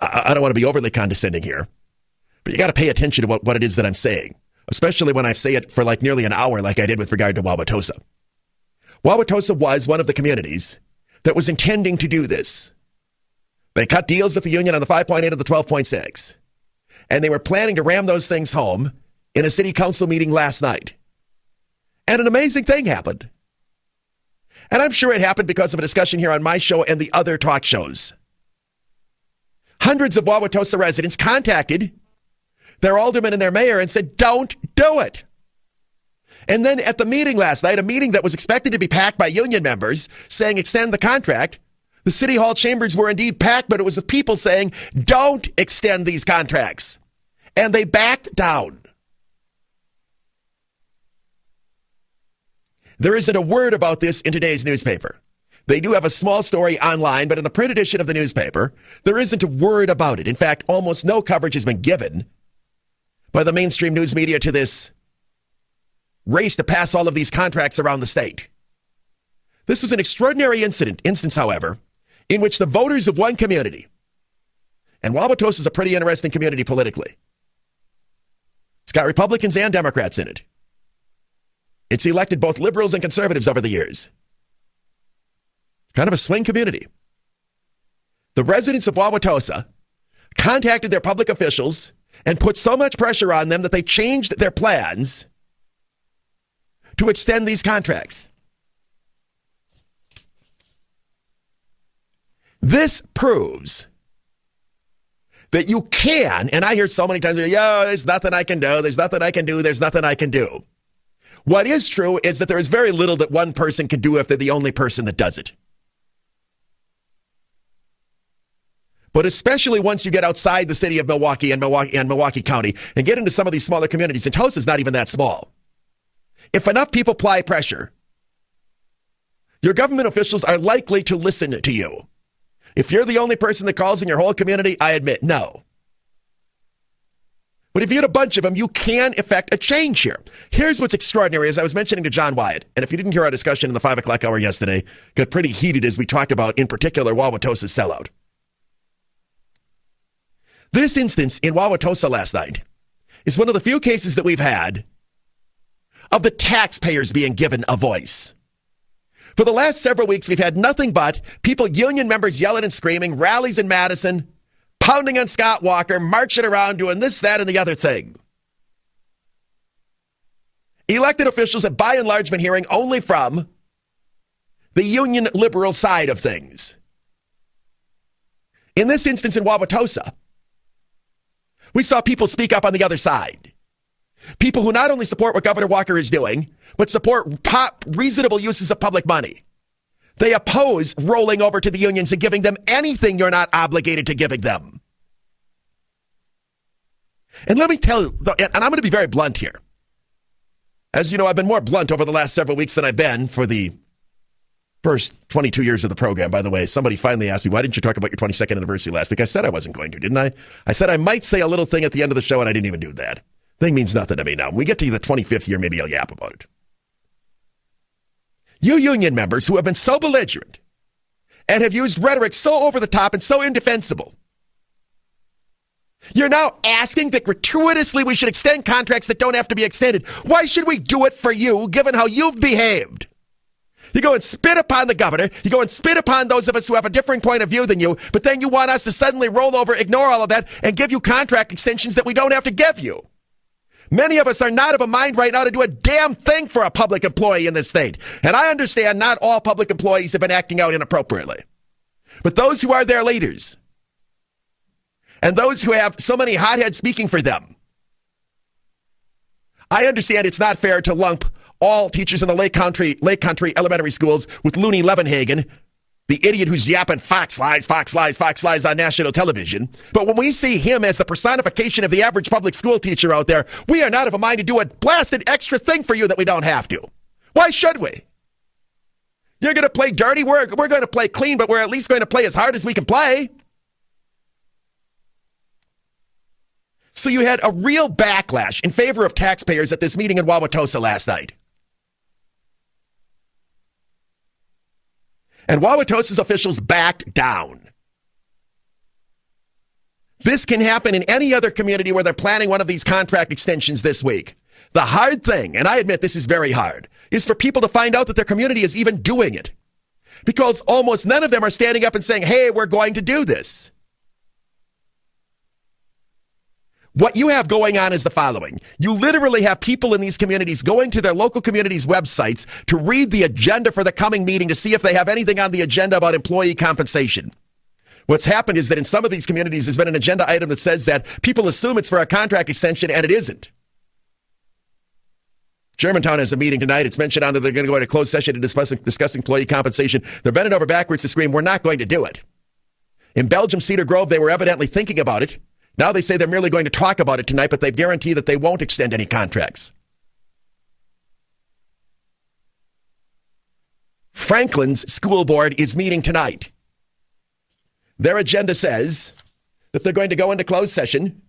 I don't want to be overly condescending here, but you got to pay attention to what it is that I'm saying, especially when I say it for like nearly an hour like I did with regard to Wauwatosa. Wauwatosa was one of the communities that was intending to do this. They cut deals with the union on the 5.8 and the 12.6, and they were planning to ram those things home in a city council meeting last night. And an amazing thing happened. And I'm sure it happened because of a discussion here on my show and the other talk shows. Hundreds of Wauwatosa residents contacted their alderman and their mayor and said, don't do it. And then at the meeting last night, a meeting that was expected to be packed by union members saying extend the contract, the city hall chambers were indeed packed, but it was with people saying, don't extend these contracts. And they backed down. There isn't a word about this in today's newspaper. They do have a small story online, but in the print edition of the newspaper, there isn't a word about it. In fact, almost no coverage has been given by the mainstream news media to this race to pass all of these contracts around the state. This was an extraordinary instance, however, in which the voters of one community, and Wauwatosa is a pretty interesting community politically. It's got Republicans and Democrats in it. It's elected both liberals and conservatives over the years. Kind of a swing community. The residents of Wauwatosa contacted their public officials and put so much pressure on them that they changed their plans to extend these contracts. This proves that you can, and I hear so many times, there's nothing I can do, there's nothing I can do, there's nothing I can do. What is true is that there is very little that one person can do if they're the only person that does it. But especially once you get outside the city of Milwaukee and Milwaukee County and get into some of these smaller communities, and Tosa's not even that small. If enough people apply pressure, your government officials are likely to listen to you. If you're the only person that calls in your whole community, I admit, no. But if you get a bunch of them, you can effect a change here. Here's what's extraordinary, as I was mentioning to John Wyatt, and if you didn't hear our discussion in the 5 o'clock hour yesterday, got pretty heated as we talked about, in particular, Wauwatosa's sellout. This instance in Wauwatosa last night is one of the few cases that we've had of the taxpayers being given a voice. For the last several weeks, we've had nothing but people, union members yelling and screaming, rallies in Madison, pounding on Scott Walker, marching around, doing this, that, and the other thing. Elected officials have by and large been hearing only from the union liberal side of things. In this instance in Wauwatosa, we saw people speak up on the other side. People who not only support what Governor Walker is doing, but support reasonable uses of public money. They oppose rolling over to the unions and giving them anything you're not obligated to giving them. And let me tell you, and I'm going to be very blunt here. As you know, I've been more blunt over the last several weeks than I've been for the first 22 years of the program. By the way, somebody finally asked me, why didn't you talk about your 22nd anniversary last week? I said I wasn't going to, didn't I? I said I might say a little thing at the end of the show, and I didn't even do that. Thing means nothing to me now. When we get to the 25th year, maybe I'll yap about it. You union members who have been so belligerent and have used rhetoric so over the top and so indefensible, you're now asking that gratuitously we should extend contracts that don't have to be extended. Why should we do it for you, given how you've behaved? You go and spit upon the governor. You go and spit upon those of us who have a differing point of view than you, but then you want us to suddenly roll over, ignore all of that, and give you contract extensions that we don't have to give you. Many of us are not of a mind right now to do a damn thing for a public employee in this state. And I understand not all public employees have been acting out inappropriately. But those who are their leaders, and those who have so many hotheads speaking for them, I understand it's not fair to lump all teachers in the Lake Country elementary schools with Looney Levenhagen, the idiot who's yapping Fox lies on national television. But when we see him as the personification of the average public school teacher out there, we are not of a mind to do a blasted extra thing for you that we don't have to. Why should we? You're going to play dirty, we're going to play clean, but we're at least going to play as hard as we can play. So you had a real backlash in favor of taxpayers at this meeting in Wauwatosa last night. And Wauwatosa's officials backed down. This can happen in any other community where they're planning one of these contract extensions this week. The hard thing, and I admit this is very hard, is for people to find out that their community is even doing it. Because almost none of them are standing up and saying, hey, we're going to do this. What you have going on is the following. You literally have people in these communities going to their local communities' websites to read the agenda for the coming meeting to see if they have anything on the agenda about employee compensation. What's happened is that in some of these communities, there's been an agenda item that says that people assume it's for a contract extension, and it isn't. Germantown has a meeting tonight. It's mentioned on that they're going to go into closed session to discuss employee compensation. They're bending over backwards to scream, we're not going to do it. In Belgium, Cedar Grove, they were evidently thinking about it. Now they say they're merely going to talk about it tonight, but they guarantee that they won't extend any contracts. Franklin's school board is meeting tonight. Their agenda says that they're going to go into closed session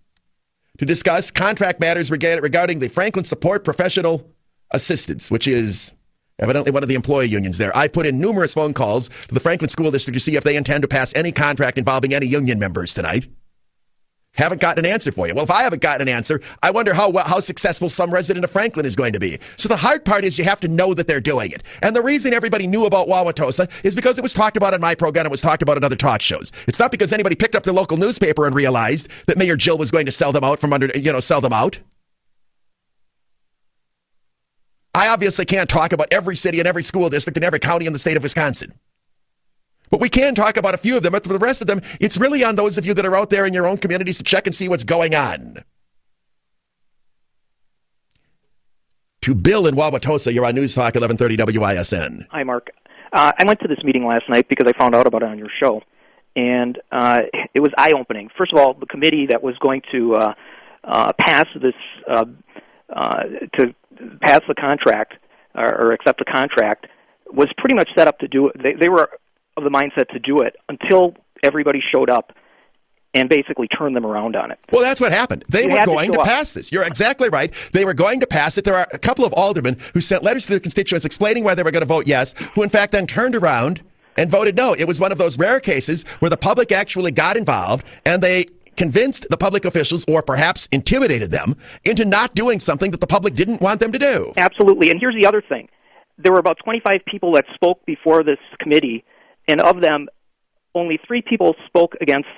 to discuss contract matters regarding the Franklin Support Professional Assistance, which is evidently one of the employee unions there. I put in numerous phone calls to the Franklin School District to see if they intend to pass any contract involving any union members tonight. Haven't gotten an answer for you. Well, if I haven't gotten an answer, I wonder how successful some resident of Franklin is going to be. So the hard part is you have to know that they're doing it. And the reason everybody knew about Wauwatosa is because it was talked about on my program. It was talked about in other talk shows. It's not because anybody picked up their local newspaper and realized that Mayor Jill was going to sell them out sell them out. I obviously can't talk about every city and every school district and every county in the state of Wisconsin. But we can talk about a few of them. But for the rest of them, it's really on those of you that are out there in your own communities to check and see what's going on. To Bill in Wauwatosa, you're on News Talk 1130 WISN. Hi, Mark. I went to this meeting last night because I found out about it on your show. And it was eye-opening. First of all, the committee that was going to pass this, to pass the contract or accept the contract was pretty much set up to do it. They were of the mindset to do it until everybody showed up and basically turned them around on it. Well, that's what happened. They were going to pass this. You're exactly right. They were going to pass it. There are a couple of aldermen who sent letters to their constituents explaining why they were going to vote yes, who in fact then turned around and voted no. It was one of those rare cases where the public actually got involved and they convinced the public officials or perhaps intimidated them into not doing something that the public didn't want them to do. Absolutely. And here's the other thing. There were about 25 people that spoke before this committee, and of them, only 3 people spoke against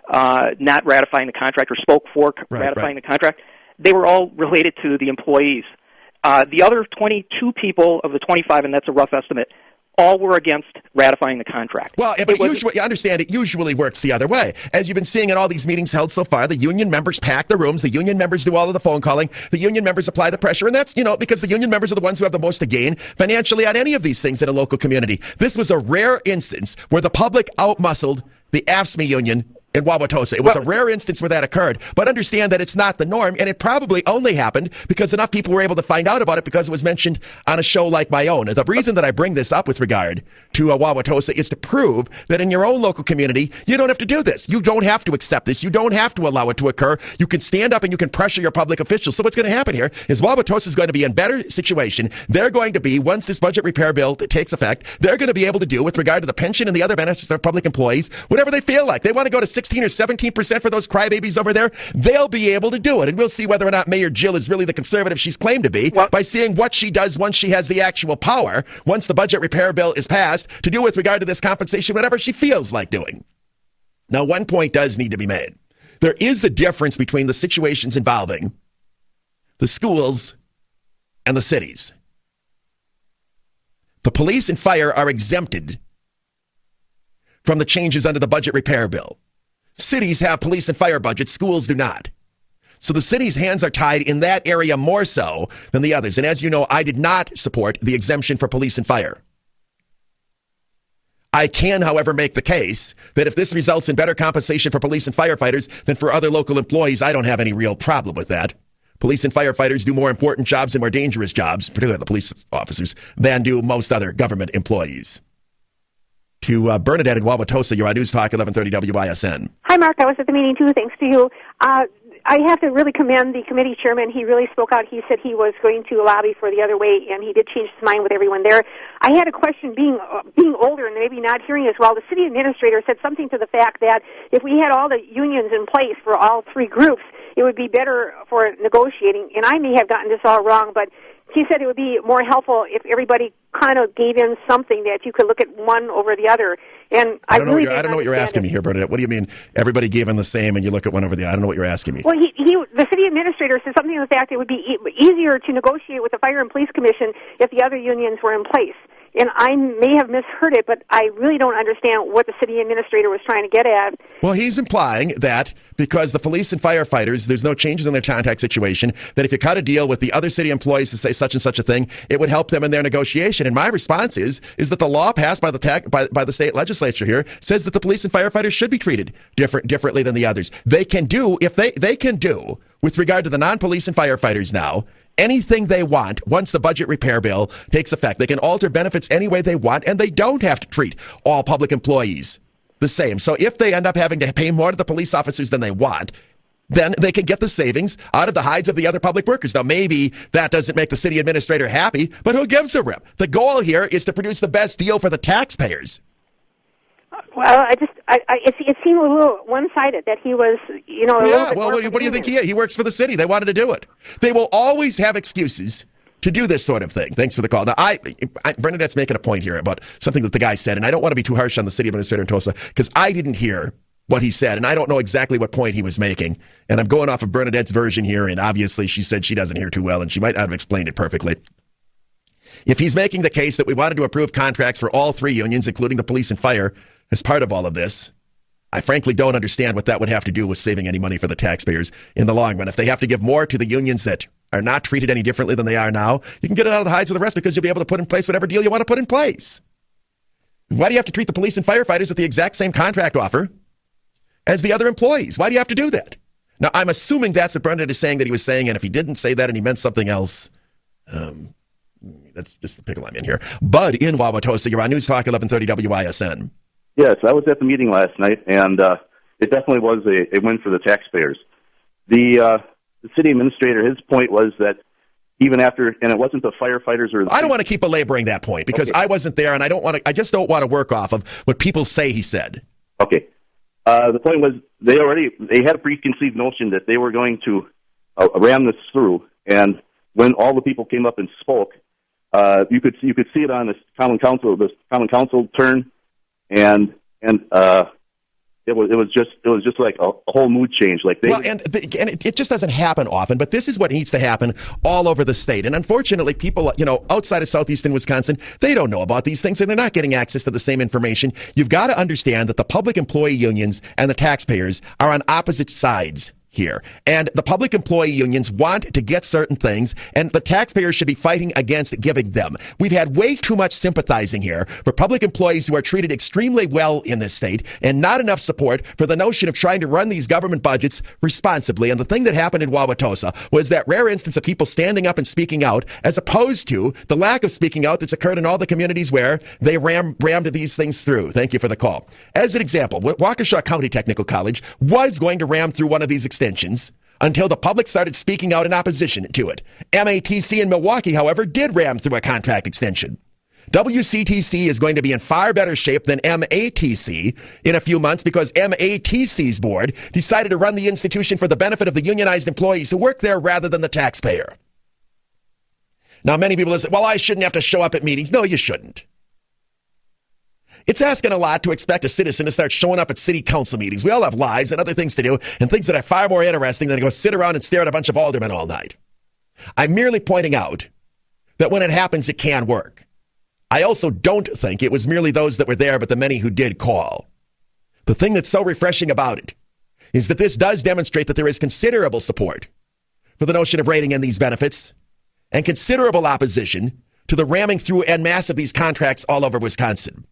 not ratifying the contract or spoke for ratifying the contract. They were all related to the employees. The other 22 people of the 25, and that's a rough estimate, all were against ratifying the contract. Well, but usually, you understand, it usually works the other way. As you've been seeing in all these meetings held so far, the union members pack the rooms, the union members do all of the phone calling, the union members apply the pressure, and that's, because the union members are the ones who have the most to gain financially on any of these things in a local community. This was a rare instance where the public outmuscled the AFSCME union in Wauwatosa. It was a rare instance where that occurred, but understand that it's not the norm, and it probably only happened because enough people were able to find out about it because it was mentioned on a show like my own. The reason that I bring this up with regard to Wauwatosa is to prove that in your own local community, you don't have to do this. You don't have to accept this. You don't have to allow it to occur. You can stand up and you can pressure your public officials. So what's going to happen here is Wauwatosa is going to be in better situation. They're going to be, once this budget repair bill takes effect, they're going to be able to do with regard to the pension and the other benefits of their public employees, whatever they feel like. They want to go to 16 or 17% for those crybabies over there, they'll be able to do it. And we'll see whether or not Mayor Jill is really the conservative she's claimed to be by seeing what she does once she has the actual power, once the budget repair bill is passed, to do with regard to this compensation, whatever she feels like doing. Now, one point does need to be made. There is a difference between the situations involving the schools and the cities. The police and fire are exempted from the changes under the budget repair bill. Cities have police and fire budgets, schools do not. So the city's hands are tied in that area more so than the others. And as you know, I did not support the exemption for police and fire. I can, however, make the case that if this results in better compensation for police and firefighters than for other local employees, I don't have any real problem with that. Police and firefighters do more important jobs and more dangerous jobs, particularly the police officers, than do most other government employees. To Bernadette in Wauwatosa, you're on News Talk 1130 WISN. Hi, Mark. I was at the meeting, too. Thanks to you. I have to really commend the committee chairman. He really spoke out. He said he was going to lobby for the other way, and he did change his mind with everyone there. I had a question, being older and maybe not hearing as well. The city administrator said something to the fact that if we had all the unions in place for all 3 groups, it would be better for negotiating. And I may have gotten this all wrong, but he said it would be more helpful if everybody kind of gave in something that you could look at one over the other. And I don't know what you're asking me here, Bernadette. What do you mean everybody gave in the same and you look at one over the other? I don't know what you're asking me. Well, the city administrator said something to the fact it would be easier to negotiate with the Fire and Police Commission if the other unions were in place. And I may have misheard it, but I really don't understand what the city administrator was trying to get at. Well, he's implying that because the police and firefighters, there's no changes in their contact situation, that if you cut a deal with the other city employees to say such and such a thing, it would help them in their negotiation. And my response is that the law passed by the state legislature here says that the police and firefighters should be treated differently than the others. They can do, if they can do, with regard to the non-police and firefighters now, anything they want once the budget repair bill takes effect. They can alter benefits any way they want, and they don't have to treat all public employees the same. So if they end up having to pay more to the police officers than they want, then they can get the savings out of the hides of the other public workers. Now, maybe that doesn't make the city administrator happy, but who gives a rip? The goal here is to produce the best deal for the taxpayers. Well, it seemed a little one-sided that he was, what do you think he is? He works for the city. They wanted to do it. They will always have excuses to do this sort of thing. Thanks for the call. Now, Bernadette's making a point here about something that the guy said, and I don't want to be too harsh on the city administrator in Tulsa because I didn't hear what he said, and I don't know exactly what point he was making. And I'm going off of Bernadette's version here, and obviously she said she doesn't hear too well, and she might not have explained it perfectly. If he's making the case that we wanted to approve contracts for all 3 unions, including the police and fire, as part of all of this, I frankly don't understand what that would have to do with saving any money for the taxpayers in the long run. If they have to give more to the unions that are not treated any differently than they are now, you can get it out of the hides of the rest because you'll be able to put in place whatever deal you want to put in place. Why do you have to treat the police and firefighters with the exact same contract offer as the other employees? Why do you have to do that? Now, I'm assuming that's what Bernadette is saying that he was saying, and if he didn't say that and he meant something else, that's just the pickle I'm in here. Bud in Wauwatosa, you're on News Talk 1130 WISN. Yes, I was at the meeting last night, and it definitely was a win for the taxpayers. The city administrator, his point was that even after, and it wasn't the firefighters or... I don't want to keep belaboring that point because I wasn't there, and I just don't want to work off of what people say he said. Okay. The point was they had a preconceived notion that they were going to ram this through. And when all the people came up and spoke, you could see it on this common council turn, and it was just like a whole mood change. Like it just doesn't happen often, but this is what needs to happen all over the state. And unfortunately, people, outside of southeastern Wisconsin, they don't know about these things and they're not getting access to the same information. You've got to understand that the public employee unions and the taxpayers are on opposite sides here. And the public employee unions want to get certain things, and the taxpayers should be fighting against giving them. We've had way too much sympathizing here for public employees who are treated extremely well in this state, and not enough support for the notion of trying to run these government budgets responsibly. And the thing that happened in Wauwatosa was that rare instance of people standing up and speaking out, as opposed to the lack of speaking out that's occurred in all the communities where they rammed these things through. Thank you for the call. As an example, Waukesha County Technical College was going to ram through one of these extensions until the public started speaking out in opposition to it. MATC in Milwaukee, however, did ram through a contract extension. WCTC is going to be in far better shape than MATC in a few months because MATC's board decided to run the institution for the benefit of the unionized employees who work there rather than the taxpayer. Now, many people say, well, I shouldn't have to show up at meetings. No, you shouldn't. It's asking a lot to expect a citizen to start showing up at city council meetings. We all have lives and other things to do and things that are far more interesting than to go sit around and stare at a bunch of aldermen all night. I'm merely pointing out that when it happens, it can work. I also don't think it was merely those that were there, but the many who did call. The thing that's so refreshing about it is that this does demonstrate that there is considerable support for the notion of rating in these benefits and considerable opposition to the ramming through en masse of these contracts all over Wisconsin.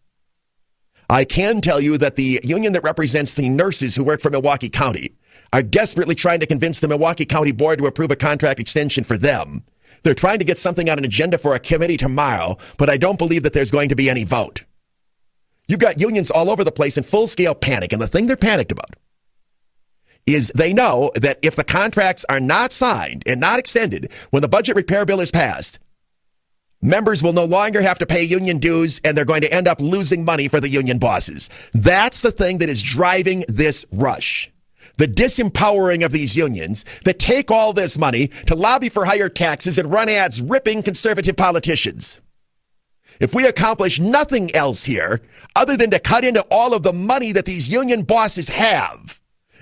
I can tell you that the union that represents the nurses who work for Milwaukee County are desperately trying to convince the Milwaukee County Board to approve a contract extension for them. They're trying to get something on an agenda for a committee tomorrow, but I don't believe that there's going to be any vote. You've got unions all over the place in full-scale panic, and the thing they're panicked about is they know that if the contracts are not signed and not extended when the budget repair bill is passed, members will no longer have to pay union dues, and they're going to end up losing money for the union bosses. That's the thing that is driving this rush. The disempowering of these unions that take all this money to lobby for higher taxes and run ads ripping conservative politicians. If we accomplish nothing else here other than to cut into all of the money that these union bosses have,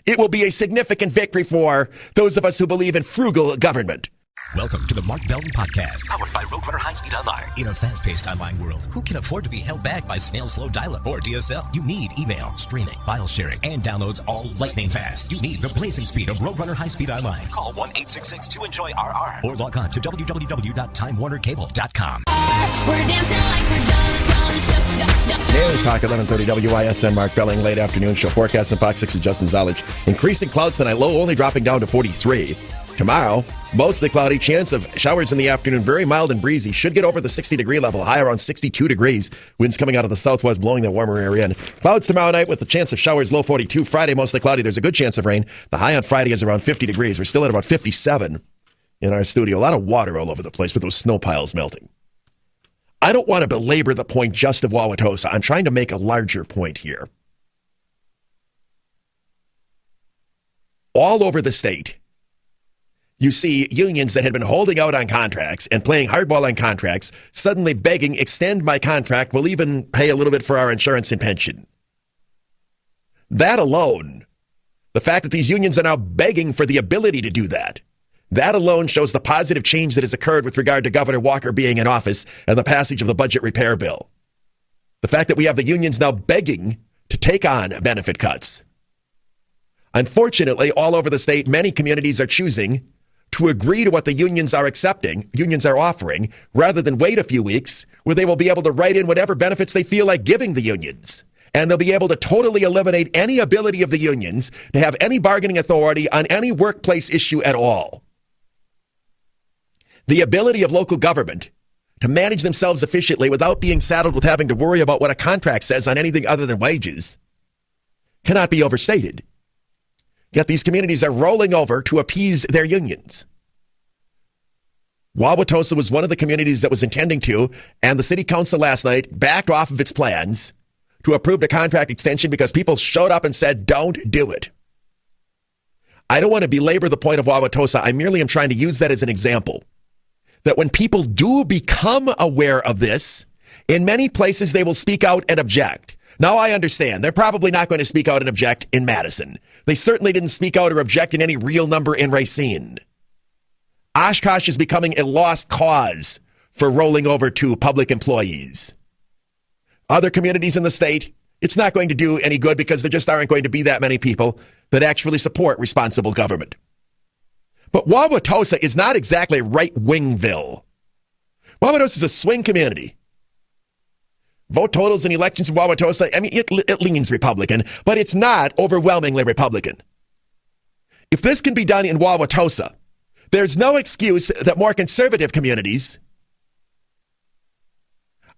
it will be a significant victory for those of us who believe in frugal government. Welcome to the Mark Belton Podcast, powered by Roadrunner High Speed Online. In a fast-paced online world, who can afford to be held back by snail slow dial-up or DSL? You need email, streaming, file sharing, and downloads all lightning fast. You need the blazing speed of Roadrunner High Speed Online. Call 1-866-2-ENJOY-RR or log on to www.timewarnercable.com. We're dancing like we're done. News Talk 1130 WISN. Mark Belling, late afternoon show. Forecast in Fox 6 and Justin Zolich. Increasing clouds tonight, low only dropping down to 43. Tomorrow, mostly cloudy, chance of showers in the afternoon, very mild and breezy. Should get over the 60-degree level, high around 62 degrees. Winds coming out of the southwest, blowing the warmer air in. Clouds tomorrow night with the chance of showers, low 42. Friday, mostly cloudy. There's a good chance of rain. The high on Friday is around 50 degrees. We're still at about 57 in our studio. A lot of water all over the place with those snow piles melting. I don't want to belabor the point just of Wauwatosa. I'm trying to make a larger point here. All over the state, you see unions that had been holding out on contracts and playing hardball on contracts suddenly begging, extend my contract, we'll even pay a little bit for our insurance and pension. That alone, the fact that these unions are now begging for the ability to do that, that alone shows the positive change that has occurred with regard to Governor Walker being in office and the passage of the budget repair bill. The fact that we have the unions now begging to take on benefit cuts. Unfortunately, all over the state, many communities are choosing to agree to what the unions are offering, rather than wait a few weeks where they will be able to write in whatever benefits they feel like giving the unions. And they'll be able to totally eliminate any ability of the unions to have any bargaining authority on any workplace issue at all. The ability of local government to manage themselves efficiently without being saddled with having to worry about what a contract says on anything other than wages cannot be overstated. Yet these communities are rolling over to appease their unions. Wauwatosa was one of the communities that was intending to, and the city council last night backed off of its plans to approve the contract extension because people showed up and said, don't do it. I don't want to belabor the point of Wauwatosa. I merely am trying to use that as an example. That when people do become aware of this, in many places they will speak out and object. Now I understand. They're probably not going to speak out and object in Madison. They certainly didn't speak out or object in any real number in Racine. Oshkosh is becoming a lost cause for rolling over to public employees. Other communities in the state, it's not going to do any good because there just aren't going to be that many people that actually support responsible government. But Wauwatosa is not exactly right-wingville. Wauwatosa is a swing community. Vote totals in elections in Wauwatosa, I mean, it leans Republican, but it's not overwhelmingly Republican. If this can be done in Wauwatosa, there's no excuse that more conservative communities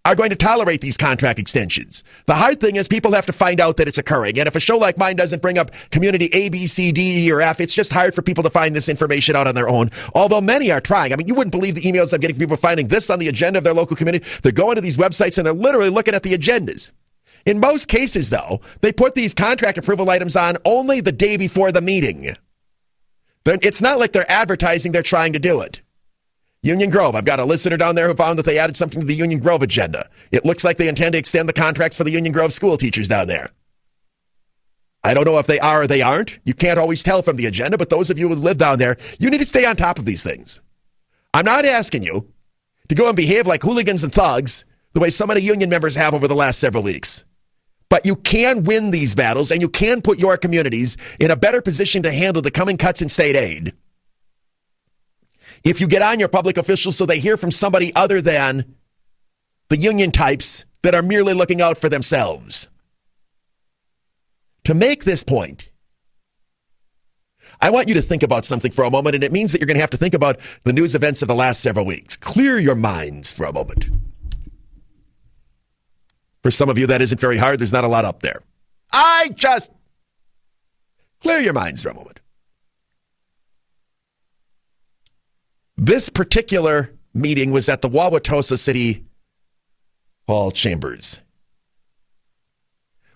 are going to tolerate these contract extensions. The hard thing is people have to find out that it's occurring. And if a show like mine doesn't bring up community A, B, C, D, E, or F, it's just hard for people to find this information out on their own, although many are trying. I mean, you wouldn't believe the emails I'm getting from people finding this on the agenda of their local community. They're going to these websites and they're literally looking at the agendas. In most cases, though, they put these contract approval items on only the day before the meeting. It's not like they're advertising they're trying to do it. Union Grove, I've got a listener down there who found that they added something to the Union Grove agenda. It looks like they intend to extend the contracts for the Union Grove school teachers down there. I don't know if they are or they aren't. You can't always tell from the agenda, but those of you who live down there, you need to stay on top of these things. I'm not asking you to go and behave like hooligans and thugs the way so many union members have over the last several weeks. But you can win these battles, and you can put your communities in a better position to handle the coming cuts in state aid if you get on your public officials so they hear from somebody other than the union types that are merely looking out for themselves. To make this point, I want you to think about something for a moment, and it means that you're going to have to think about the news events of the last several weeks. Clear your minds for a moment. For some of you, that isn't very hard. There's not a lot up there. Clear your minds for a moment. This particular meeting was at the Wauwatosa City Hall chambers,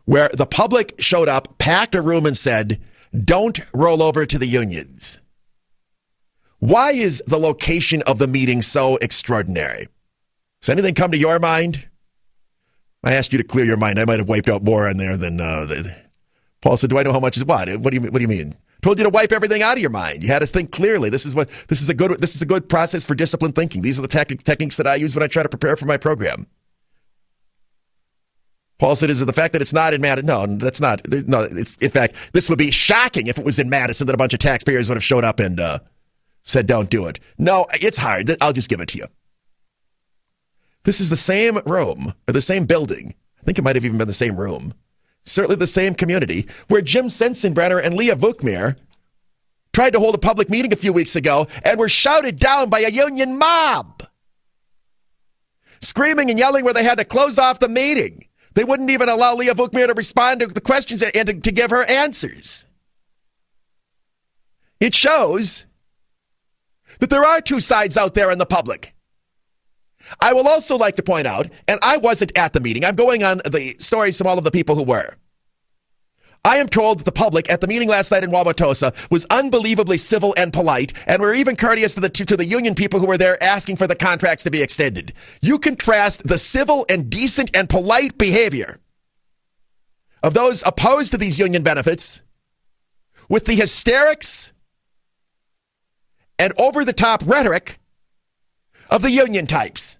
where the public showed up, packed a room, and said, "Don't roll over to the unions." Why is the location of the meeting so extraordinary? Does anything come to your mind? I asked you to clear your mind. I might have wiped out more on there than Paul said. Do I know how much is what? What do you mean? Told you to wipe everything out of your mind. You had to think clearly. This is a good process for disciplined thinking. These are the techniques that I use when I try to prepare for my program. Paul said, "Is it the fact that it's not in Madison?" No, that's not. No, it's in fact, this would be shocking if it was in Madison that a bunch of taxpayers would have showed up and said, "Don't do it." No, it's hard. I'll just give it to you. This is the same room or the same building. I think it might have even been the same room. Certainly the same community where Jim Sensenbrenner and Leah Vukmir tried to hold a public meeting a few weeks ago and were shouted down by a union mob, screaming and yelling where they had to close off the meeting. They wouldn't even allow Leah Vukmir to respond to the questions and to give her answers. It shows that there are two sides out there in the public. I will also like to point out, and I wasn't at the meeting, I'm going on the stories from all of the people who were. I am told that the public at the meeting last night in Wauwatosa was unbelievably civil and polite, and were even courteous to the union people who were there asking for the contracts to be extended. You contrast the civil and decent and polite behavior of those opposed to these union benefits with the hysterics and over-the-top rhetoric of the union types.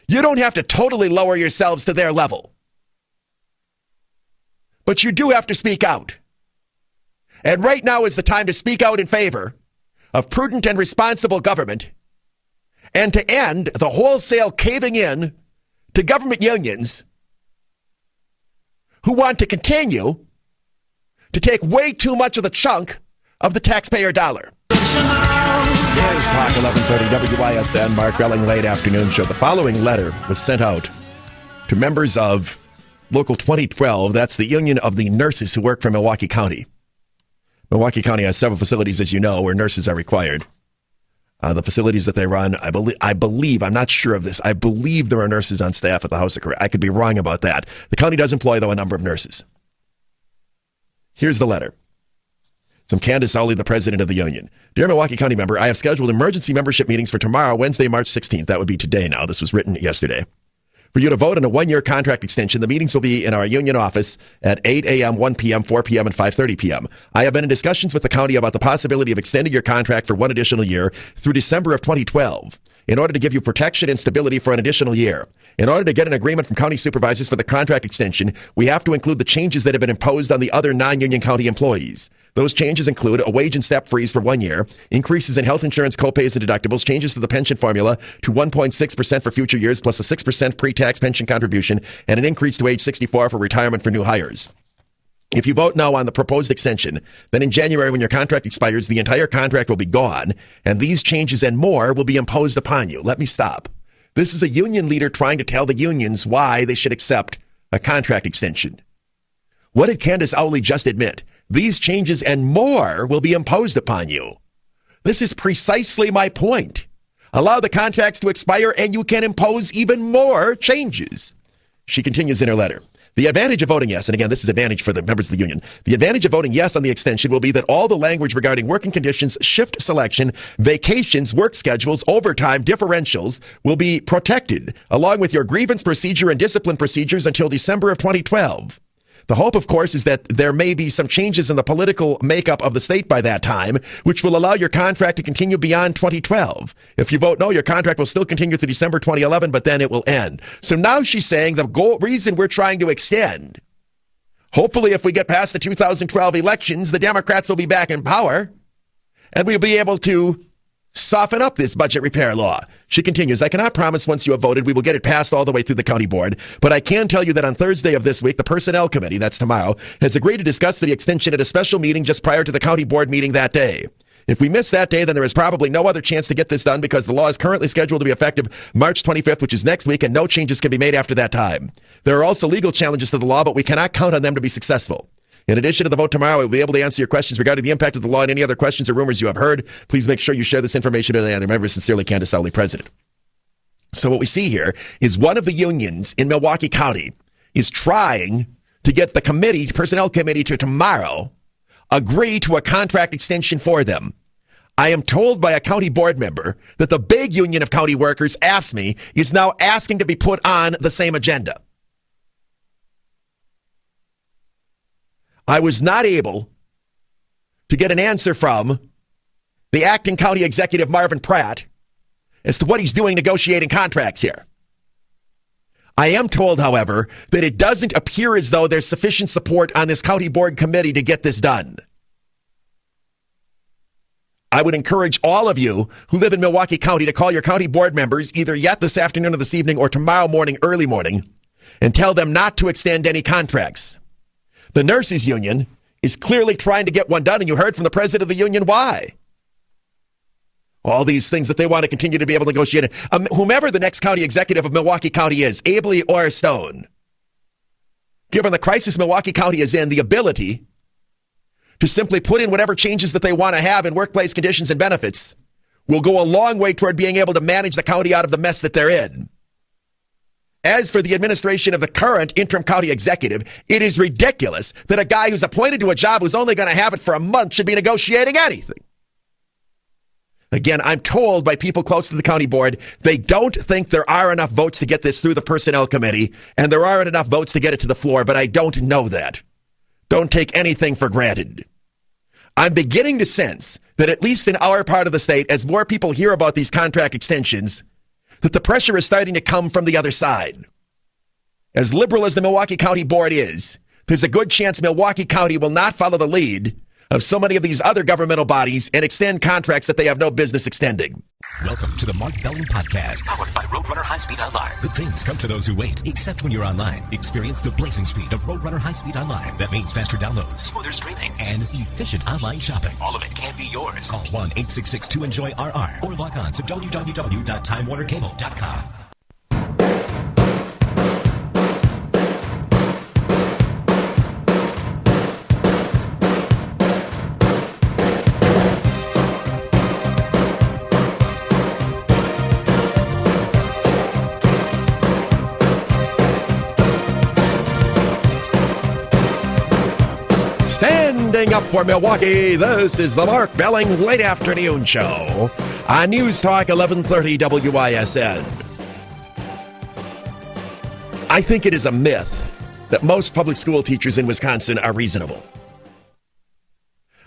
You don't have to totally lower yourselves to their level, but you do have to speak out. And right now is the time to speak out in favor of prudent and responsible government and to end the wholesale caving in to government unions who want to continue to take way too much of the chunk of the taxpayer dollar. News Talk 1130 WISN, Mark Relling, late afternoon show. The following letter was sent out to members of Local 2012. That's the union of the nurses who work for Milwaukee County. Milwaukee County has several facilities, as you know, where nurses are required. The facilities that they run, I believe, I'm not sure of this, I believe there are nurses on staff at the House of Corrections. I could be wrong about that. The county does employ, though, a number of nurses. Here's the letter. From Candace Owley, the president of the union. Dear Milwaukee County member, I have scheduled emergency membership meetings for tomorrow, Wednesday, March 16th. That would be today now. This was written yesterday. For you to vote on a one-year contract extension, the meetings will be in our union office at 8 a.m., 1 p.m., 4 p.m., and 5:30 p.m. I have been in discussions with the county about the possibility of extending your contract for one additional year through December of 2012 in order to give you protection and stability for an additional year. In order to get an agreement from county supervisors for the contract extension, we have to include the changes that have been imposed on the other non-union county employees. Those changes include a wage and step freeze for 1 year, increases in health insurance copays and deductibles, changes to the pension formula to 1.6% for future years, plus a 6% pre-tax pension contribution, and an increase to age 64 for retirement for new hires. If you vote no on the proposed extension, then in January when your contract expires, the entire contract will be gone, and these changes and more will be imposed upon you. Let me stop. This is a union leader trying to tell the unions why they should accept a contract extension. What did Candace Owley just admit? These changes and more will be imposed upon you. This is precisely my point. Allow the contracts to expire and you can impose even more changes. She continues in her letter. The advantage of voting yes, and again, this is advantage for the members of the union. The advantage of voting yes on the extension will be that all the language regarding working conditions, shift selection, vacations, work schedules, overtime, differentials will be protected, along with your grievance procedure and discipline procedures until December of 2012. The hope, of course, is that there may be some changes in the political makeup of the state by that time, which will allow your contract to continue beyond 2012. If you vote no, your contract will still continue through December 2011, but then it will end. So now she's saying the reason we're trying to extend, hopefully if we get past the 2012 elections, the Democrats will be back in power, and we'll be able to soften up this budget repair law. She continues, I cannot promise once you have voted we will get it passed all the way through the county board, but I can tell you that on Thursday of this week, the Personnel Committee, that's tomorrow, has agreed to discuss the extension at a special meeting just prior to the county board meeting that day. If we miss that day, then there is probably no other chance to get this done because the law is currently scheduled to be effective March 25th, which is next week, and no changes can be made after that time. There are also legal challenges to the law, but we cannot count on them to be successful. In addition to the vote tomorrow, we'll be able to answer your questions regarding the impact of the law and any other questions or rumors you have heard. Please make sure you share this information with any other members. Sincerely, Candace Owley, President. So what we see here is one of the unions in Milwaukee County is trying to get the committee, Personnel Committee, to tomorrow agree to a contract extension for them. I am told by a county board member that the big union of county workers, AFSCME, is now asking to be put on the same agenda. I was not able to get an answer from the acting county executive, Marvin Pratt, as to what he's doing negotiating contracts here. I am told, however, that it doesn't appear as though there's sufficient support on this county board committee to get this done. I would encourage all of you who live in Milwaukee County to call your county board members either yet this afternoon or this evening or tomorrow morning, early morning, and tell them not to extend any contracts. The nurses union is clearly trying to get one done, and you heard from the president of the union why. All these things that they want to continue to be able to negotiate. Whomever the next county executive of Milwaukee County is, Abley or Stone, given the crisis Milwaukee County is in, the ability to simply put in whatever changes that they want to have in workplace conditions and benefits will go a long way toward being able to manage the county out of the mess that they're in. As for the administration of the current interim county executive, it is ridiculous that a guy who's appointed to a job who's only going to have it for a month should be negotiating anything. Again, I'm told by people close to the county board, they don't think there are enough votes to get this through the personnel committee, and there aren't enough votes to get it to the floor, but I don't know that. Don't take anything for granted. I'm beginning to sense that at least in our part of the state, as more people hear about these contract extensions, that the pressure is starting to come from the other side. As liberal as the Milwaukee County Board is, there's a good chance Milwaukee County will not follow the lead of so many of these other governmental bodies and extend contracts that they have no business extending. Welcome to the Mark Belton Podcast, powered by Roadrunner High Speed Online. Good things come to those who wait, except when you're online. Experience the blazing speed of Roadrunner High Speed Online. That means faster downloads, smoother streaming, and efficient online shopping. All of it can be yours. Call 1-866-2-ENJOY-RR or log on to www.timewarnercable.com. Stand Coming up for Milwaukee, this is the Mark Belling Late Afternoon Show on News Talk 1130 WISN. I think it is a myth that most public school teachers in Wisconsin are reasonable.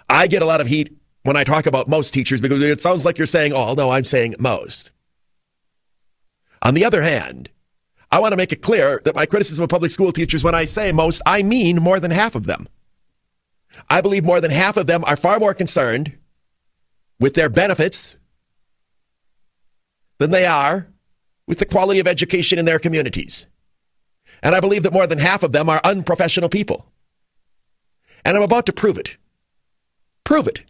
I get a lot of heat when I talk about most teachers because it sounds like you're saying all. No, I'm saying most. On the other hand, I want to make it clear that my criticism of public school teachers, when I say most, I mean more than half of them. I believe more than half of them are far more concerned with their benefits than they are with the quality of education in their communities. And I believe that more than half of them are unprofessional people. And I'm about to prove it. Prove it.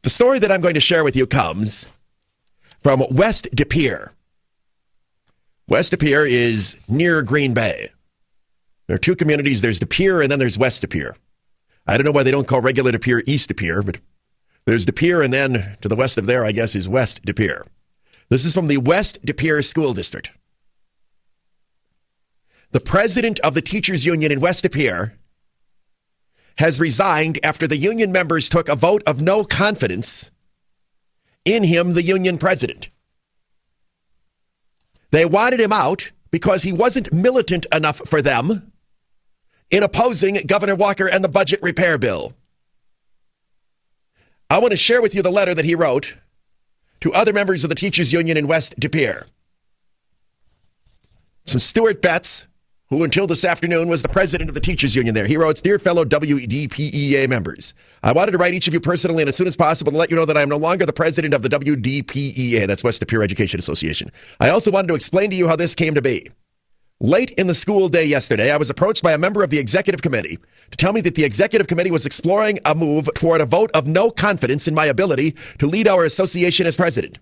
The story that I'm going to share with you comes from West De Pere. West De Pere is near Green Bay. There are two communities. There's De Pere and then there's West De Pere. I don't know why they don't call regular De Pere East De Pere, but there's De Pere and then to the west of there, I guess, is West De Pere. This is from the West De Pere School District. The president of the teachers union in West De Pere has resigned after the union members took a vote of no confidence in him, the union president. They wanted him out because he wasn't militant enough for them in opposing Governor Walker and the budget repair bill. I want to share with you the letter that he wrote to other members of the teachers union in West De Pere. Some Stuart Betts, who until this afternoon was the president of the teachers union there. He wrote, "Dear fellow WDPEA members, I wanted to write each of you personally and as soon as possible to let you know that I am no longer the president of the WDPEA, that's West De Pere Education Association. I also wanted to explain to you how this came to be. Late in the school day yesterday, I was approached by a member of the executive committee to tell me that the executive committee was exploring a move toward a vote of no confidence in my ability to lead our association as president.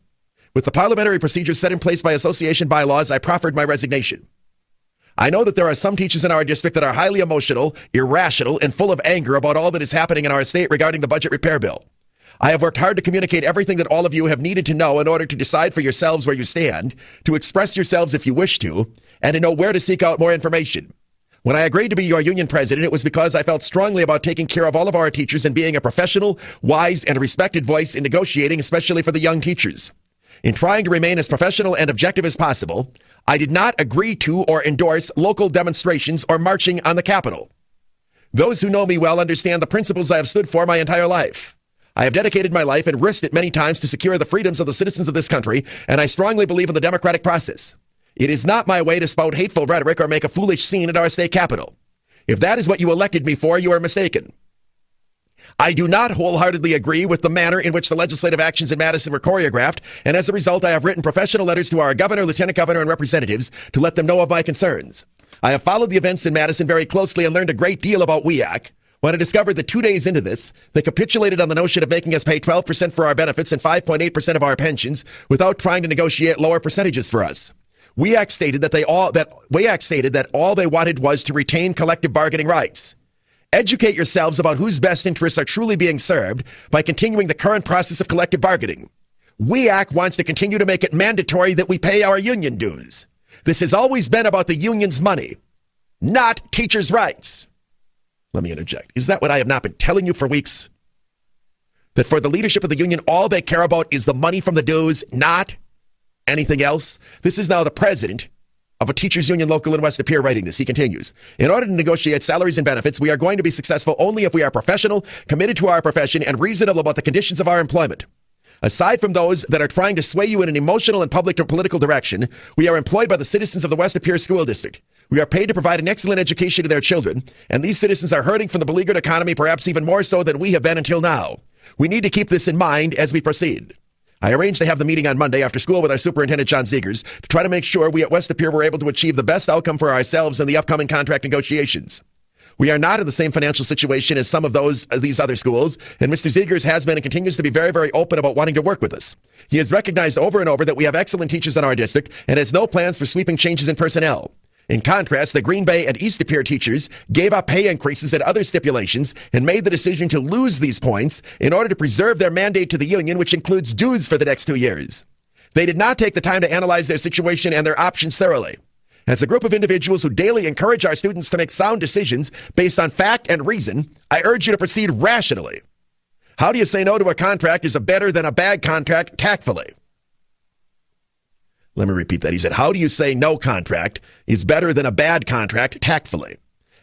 With the parliamentary procedures set in place by association bylaws, I proffered my resignation. I know that there are some teachers in our district that are highly emotional, irrational, and full of anger about all that is happening in our state regarding the budget repair bill. I have worked hard to communicate everything that all of you have needed to know in order to decide for yourselves where you stand, to express yourselves if you wish to, and to know where to seek out more information. When I agreed to be your union president, it was because I felt strongly about taking care of all of our teachers and being a professional, wise, and respected voice in negotiating, especially for the young teachers. In trying to remain as professional and objective as possible, I did not agree to or endorse local demonstrations or marching on the Capitol. Those who know me well understand the principles I have stood for my entire life. I have dedicated my life and risked it many times to secure the freedoms of the citizens of this country, and I strongly believe in the democratic process. It is not my way to spout hateful rhetoric or make a foolish scene at our state capitol. If that is what you elected me for, you are mistaken. I do not wholeheartedly agree with the manner in which the legislative actions in Madison were choreographed, and as a result, I have written professional letters to our governor, lieutenant governor, and representatives to let them know of my concerns. I have followed the events in Madison very closely and learned a great deal about WEAC. When I discovered that 2 days into this, they capitulated on the notion of making us pay 12% for our benefits and 5.8% of our pensions without trying to negotiate lower percentages for us. WEAC stated that all they wanted was to retain collective bargaining rights. Educate yourselves about whose best interests are truly being served by continuing the current process of collective bargaining. WEAC wants to continue to make it mandatory that we pay our union dues. This has always been about the union's money, not teachers' rights." Let me interject. Is that what I have not been telling you for weeks? That for the leadership of the union, all they care about is the money from the dues, not anything else? This is now the president of a teachers union local in West De Pere writing this. He continues, "In order to negotiate salaries and benefits, we are going to be successful only if we are professional, committed to our profession, and reasonable about the conditions of our employment. Aside from those that are trying to sway you in an emotional and public or political direction, we are employed by the citizens of the West De Pere School District. We are paid to provide an excellent education to their children, and these citizens are hurting from the beleaguered economy, perhaps even more so than we have been until now. We need to keep this in mind as we proceed." I arranged to have the meeting on Monday after school with our superintendent, John Zegers, to try to make sure we at West De Pere were able to achieve the best outcome for ourselves in the upcoming contract negotiations. We are not in the same financial situation as some of these other schools, and Mr. Zegers has been and continues to be very, very open about wanting to work with us. He has recognized over and over that we have excellent teachers in our district and has no plans for sweeping changes in personnel. In contrast, the Green Bay and East De Pere teachers gave up pay increases and other stipulations and made the decision to lose these points in order to preserve their mandate to the union, which includes dues for the next 2 years. They did not take the time to analyze their situation and their options thoroughly. As a group of individuals who daily encourage our students to make sound decisions based on fact and reason, I urge you to proceed rationally. How do you say no to a contract is a better than a bad contract tactfully? Let me repeat that. He said, how do you say no contract is better than a bad contract tactfully?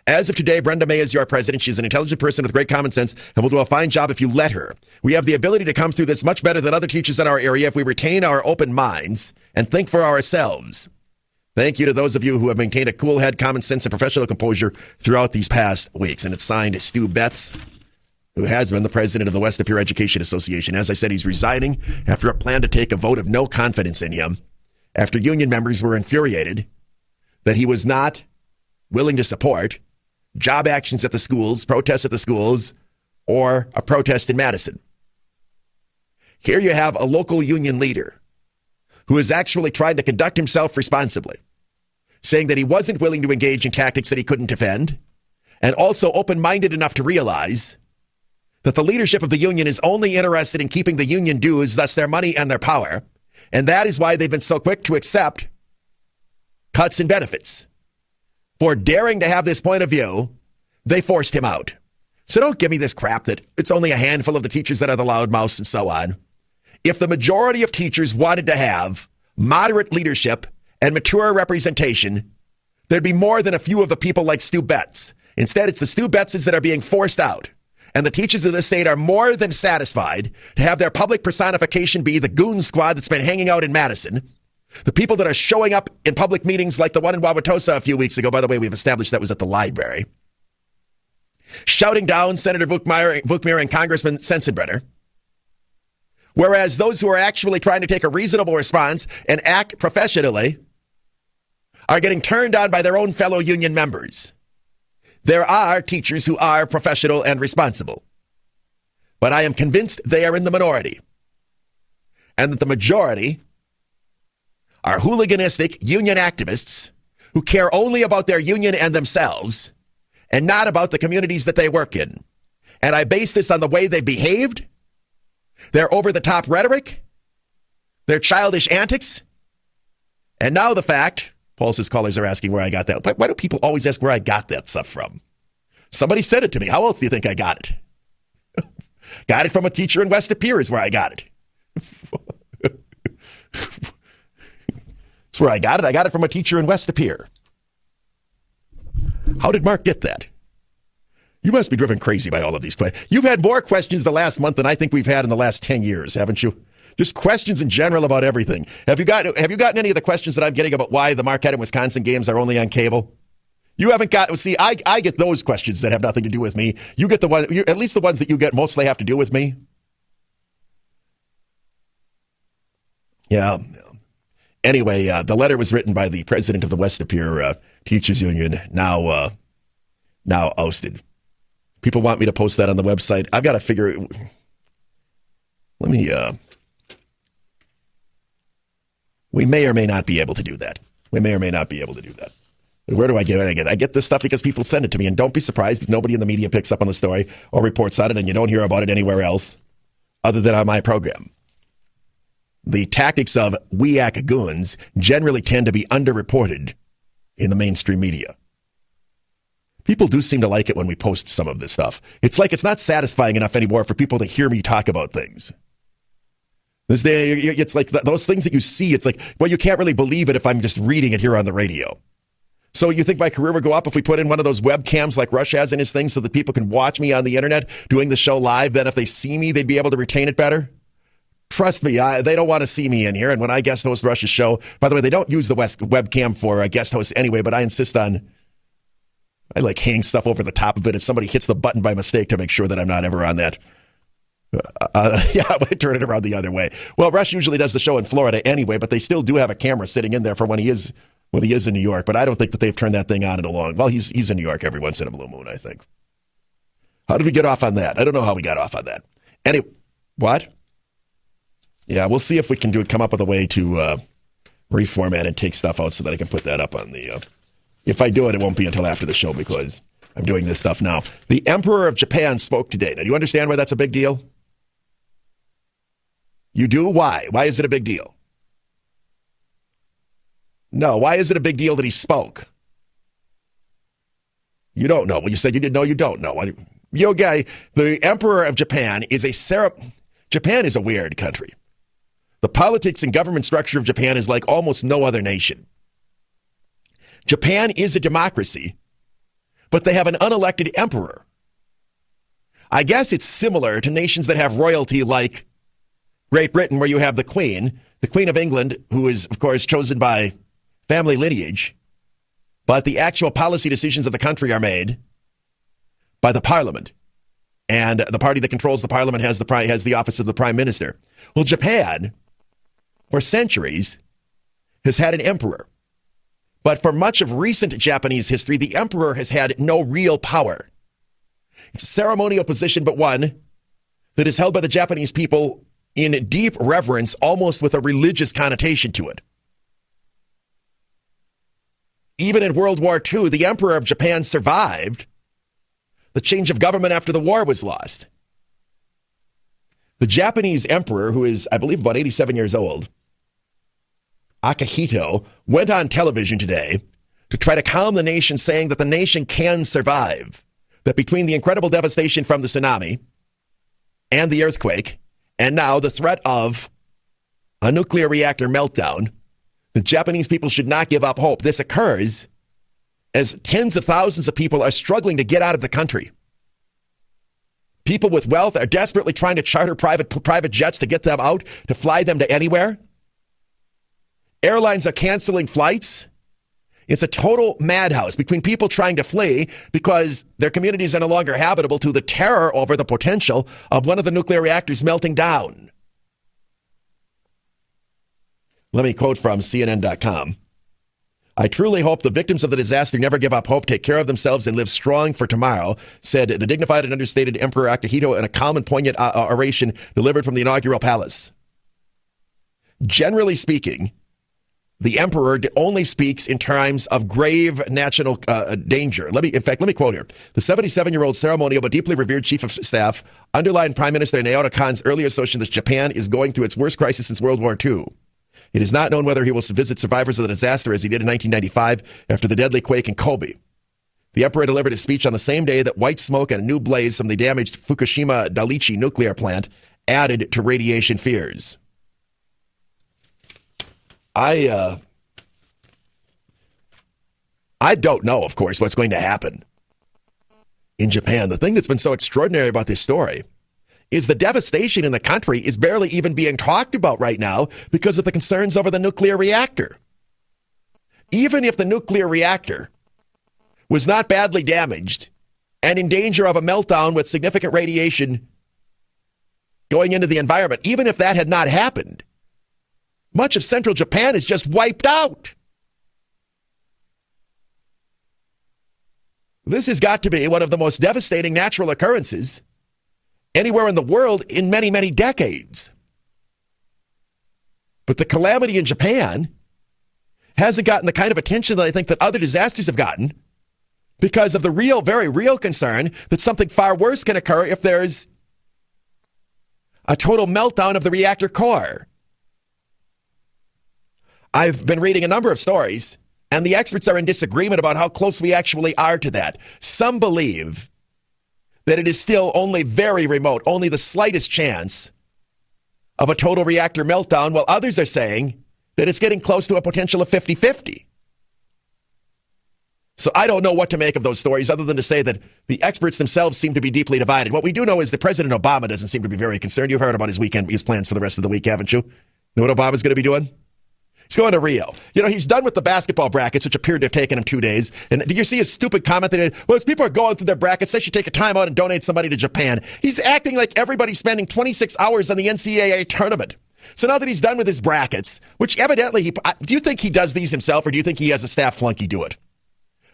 As of today, Brenda May is your president. She's an intelligent person with great common sense and will do a fine job if you let her. We have the ability to come through this much better than other teachers in our area if we retain our open minds and think for ourselves. Thank you to those of you who have maintained a cool head, common sense, and professional composure throughout these past weeks. And it's signed Stu Betts, who has been the president of the West Appear Education Association. As I said, he's resigning after a plan to take a vote of no confidence in him, after union members were infuriated that he was not willing to support job actions at the schools, protests at the schools, or a protest in Madison. Here you have a local union leader who is actually trying to conduct himself responsibly, saying that he wasn't willing to engage in tactics that he couldn't defend, and also open-minded enough to realize that the leadership of the union is only interested in keeping the union dues, thus their money and their power, and that is why they've been so quick to accept cuts in benefits. For daring to have this point of view, they forced him out. So don't give me this crap that it's only a handful of the teachers that are the loudmouths and so on. If the majority of teachers wanted to have moderate leadership and mature representation, there'd be more than a few of the people like Stu Betts. Instead, it's the Stu Bettses that are being forced out. And the teachers of this state are more than satisfied to have their public personification be the goon squad that's been hanging out in Madison. The people that are showing up in public meetings like the one in Wauwatosa a few weeks ago. By the way, we've established that was at the library. Shouting down Senator Bookmeyer and Congressman Sensenbrenner. Whereas those who are actually trying to take a reasonable response and act professionally are getting turned on by their own fellow union members. There are teachers who are professional and responsible, but I am convinced they are in the minority, and that the majority are hooliganistic union activists who care only about their union and themselves and not about the communities that they work in. And I base this on the way they behaved, their over-the-top rhetoric, their childish antics, and now the fact, Pulse's callers are asking where I got that. Why do people always ask where I got that stuff from? Somebody said it to me. How else do you think I got it? Got it from a teacher in West Appear is where I got it. That's where I got it. I got it from a teacher in West Appear. How did Mark get that? You must be driven crazy by all of these questions. You've had more questions the last month than I think we've had in the last 10 years, haven't you? Just questions in general about everything. Have you gotten any of the questions that I'm getting about why the Marquette and Wisconsin games are only on cable? You haven't got. See, I get those questions that have nothing to do with me. You get the one. At least the ones that you get mostly have to do with me. Yeah. Anyway, the letter was written by the president of the West Appear Teachers Union, now ousted. People want me to post that on the website. I've got to figure. Let me. We may or may not be able to do that. Where do I get it? I get this stuff because people send it to me, and don't be surprised if nobody in the media picks up on the story or reports on it, and you don't hear about it anywhere else other than on my program. The tactics of WEAC goons generally tend to be underreported in the mainstream media. People do seem to like it when we post some of this stuff. It's like it's not satisfying enough anymore for people to hear me talk about things. It's like those things that you see, it's like, well, you can't really believe it if I'm just reading it here on the radio. So you think my career would go up if we put in one of those webcams like Rush has in his thing so that people can watch me on the internet doing the show live? Then if they see me, they'd be able to retain it better? Trust me, they don't want to see me in here. And when I guest host Rush's show, by the way, they don't use the webcam for guest hosts anyway, but I insist on, I like hang stuff over the top of it if somebody hits the button by mistake to make sure that I'm not ever on that. Yeah, I would turn it around the other way. Well, Rush usually does the show in Florida anyway, but they still do have a camera sitting in there for when he is in New York. But I don't think that they've turned that thing on in a long. Well, he's in New York every once in a blue moon, I think. How did we get off on that? I don't know how we got off on that. Anyway, what? Yeah, we'll see if we can come up with a way to reformat and take stuff out so that I can put that up on the. If I do it, it won't be until after the show because I'm doing this stuff now. The Emperor of Japan spoke today. Now, do you understand why that's a big deal? You do? Why? Why is it a big deal? No. Why is it a big deal that he spoke? You don't know. Well, you said you didn't know. You don't know. Yo, guy, the Emperor of Japan is Japan is a weird country. The politics and government structure of Japan is like almost no other nation. Japan is a democracy, but they have an unelected emperor. I guess it's similar to nations that have royalty like Great Britain, where you have the Queen of England, who is, of course, chosen by family lineage, but the actual policy decisions of the country are made by the parliament. And the party that controls the parliament has the office of the prime minister. Well, Japan, for centuries, has had an emperor. But for much of recent Japanese history, the emperor has had no real power. It's a ceremonial position, but one that is held by the Japanese people in deep reverence, almost with a religious connotation to it. Even in World War II, the emperor of Japan survived the change of government after the war was lost. The Japanese emperor, who is, I believe, about 87 years old, Akihito, went on television today to try to calm the nation, saying that the nation can survive, that between the incredible devastation from the tsunami and the earthquake, and now the threat of a nuclear reactor meltdown, the Japanese people should not give up hope. This occurs as tens of thousands of people are struggling to get out of the country. People with wealth are desperately trying to charter private jets to get them out, to fly them to anywhere. Airlines are canceling flights. It's a total madhouse between people trying to flee because their communities are no longer habitable, to the terror over the potential of one of the nuclear reactors melting down. Let me quote from CNN.com. I truly hope the victims of the disaster never give up hope, take care of themselves, and live strong for tomorrow, said the dignified and understated Emperor Akihito in a calm and poignant oration delivered from the inaugural palace. Generally speaking, the emperor only speaks in terms of grave national danger. Let me quote here. The 77-year-old ceremonial but deeply revered chief of staff underlined Prime Minister Naoto Kan's earlier assertion that Japan is going through its worst crisis since World War II. It is not known whether he will visit survivors of the disaster as he did in 1995 after the deadly quake in Kobe. The emperor delivered his speech on the same day that white smoke and a new blaze from the damaged Fukushima Daiichi nuclear plant added to radiation fears. I don't know, of course, what's going to happen in Japan. The thing that's been so extraordinary about this story is the devastation in the country is barely even being talked about right now because of the concerns over the nuclear reactor. Even if the nuclear reactor was not badly damaged and in danger of a meltdown with significant radiation going into the environment, even if that had not happened, much of central Japan is just wiped out. This has got to be one of the most devastating natural occurrences anywhere in the world in many, many decades. But the calamity in Japan hasn't gotten the kind of attention that I think that other disasters have gotten because of the real, very real concern that something far worse can occur if there's a total meltdown of the reactor core. I've been reading a number of stories, and the experts are in disagreement about how close we actually are to that. Some believe that it is still only very remote, only the slightest chance of a total reactor meltdown, while others are saying that it's getting close to a potential of 50-50. So I don't know what to make of those stories other than to say that the experts themselves seem to be deeply divided. What we do know is that President Obama doesn't seem to be very concerned. You've heard about his plans for the rest of the week, haven't you? Know what Obama's going to be doing? He's going to Rio. You know, he's done with the basketball brackets, which appeared to have taken him 2 days. And did you see his stupid comment that, well, as people are going through their brackets, they should take a time out and donate somebody to Japan. He's acting like everybody's spending 26 hours on the NCAA tournament. So now that he's done with his brackets, which evidently, do you think he does these himself, or do you think he has a staff flunky do it?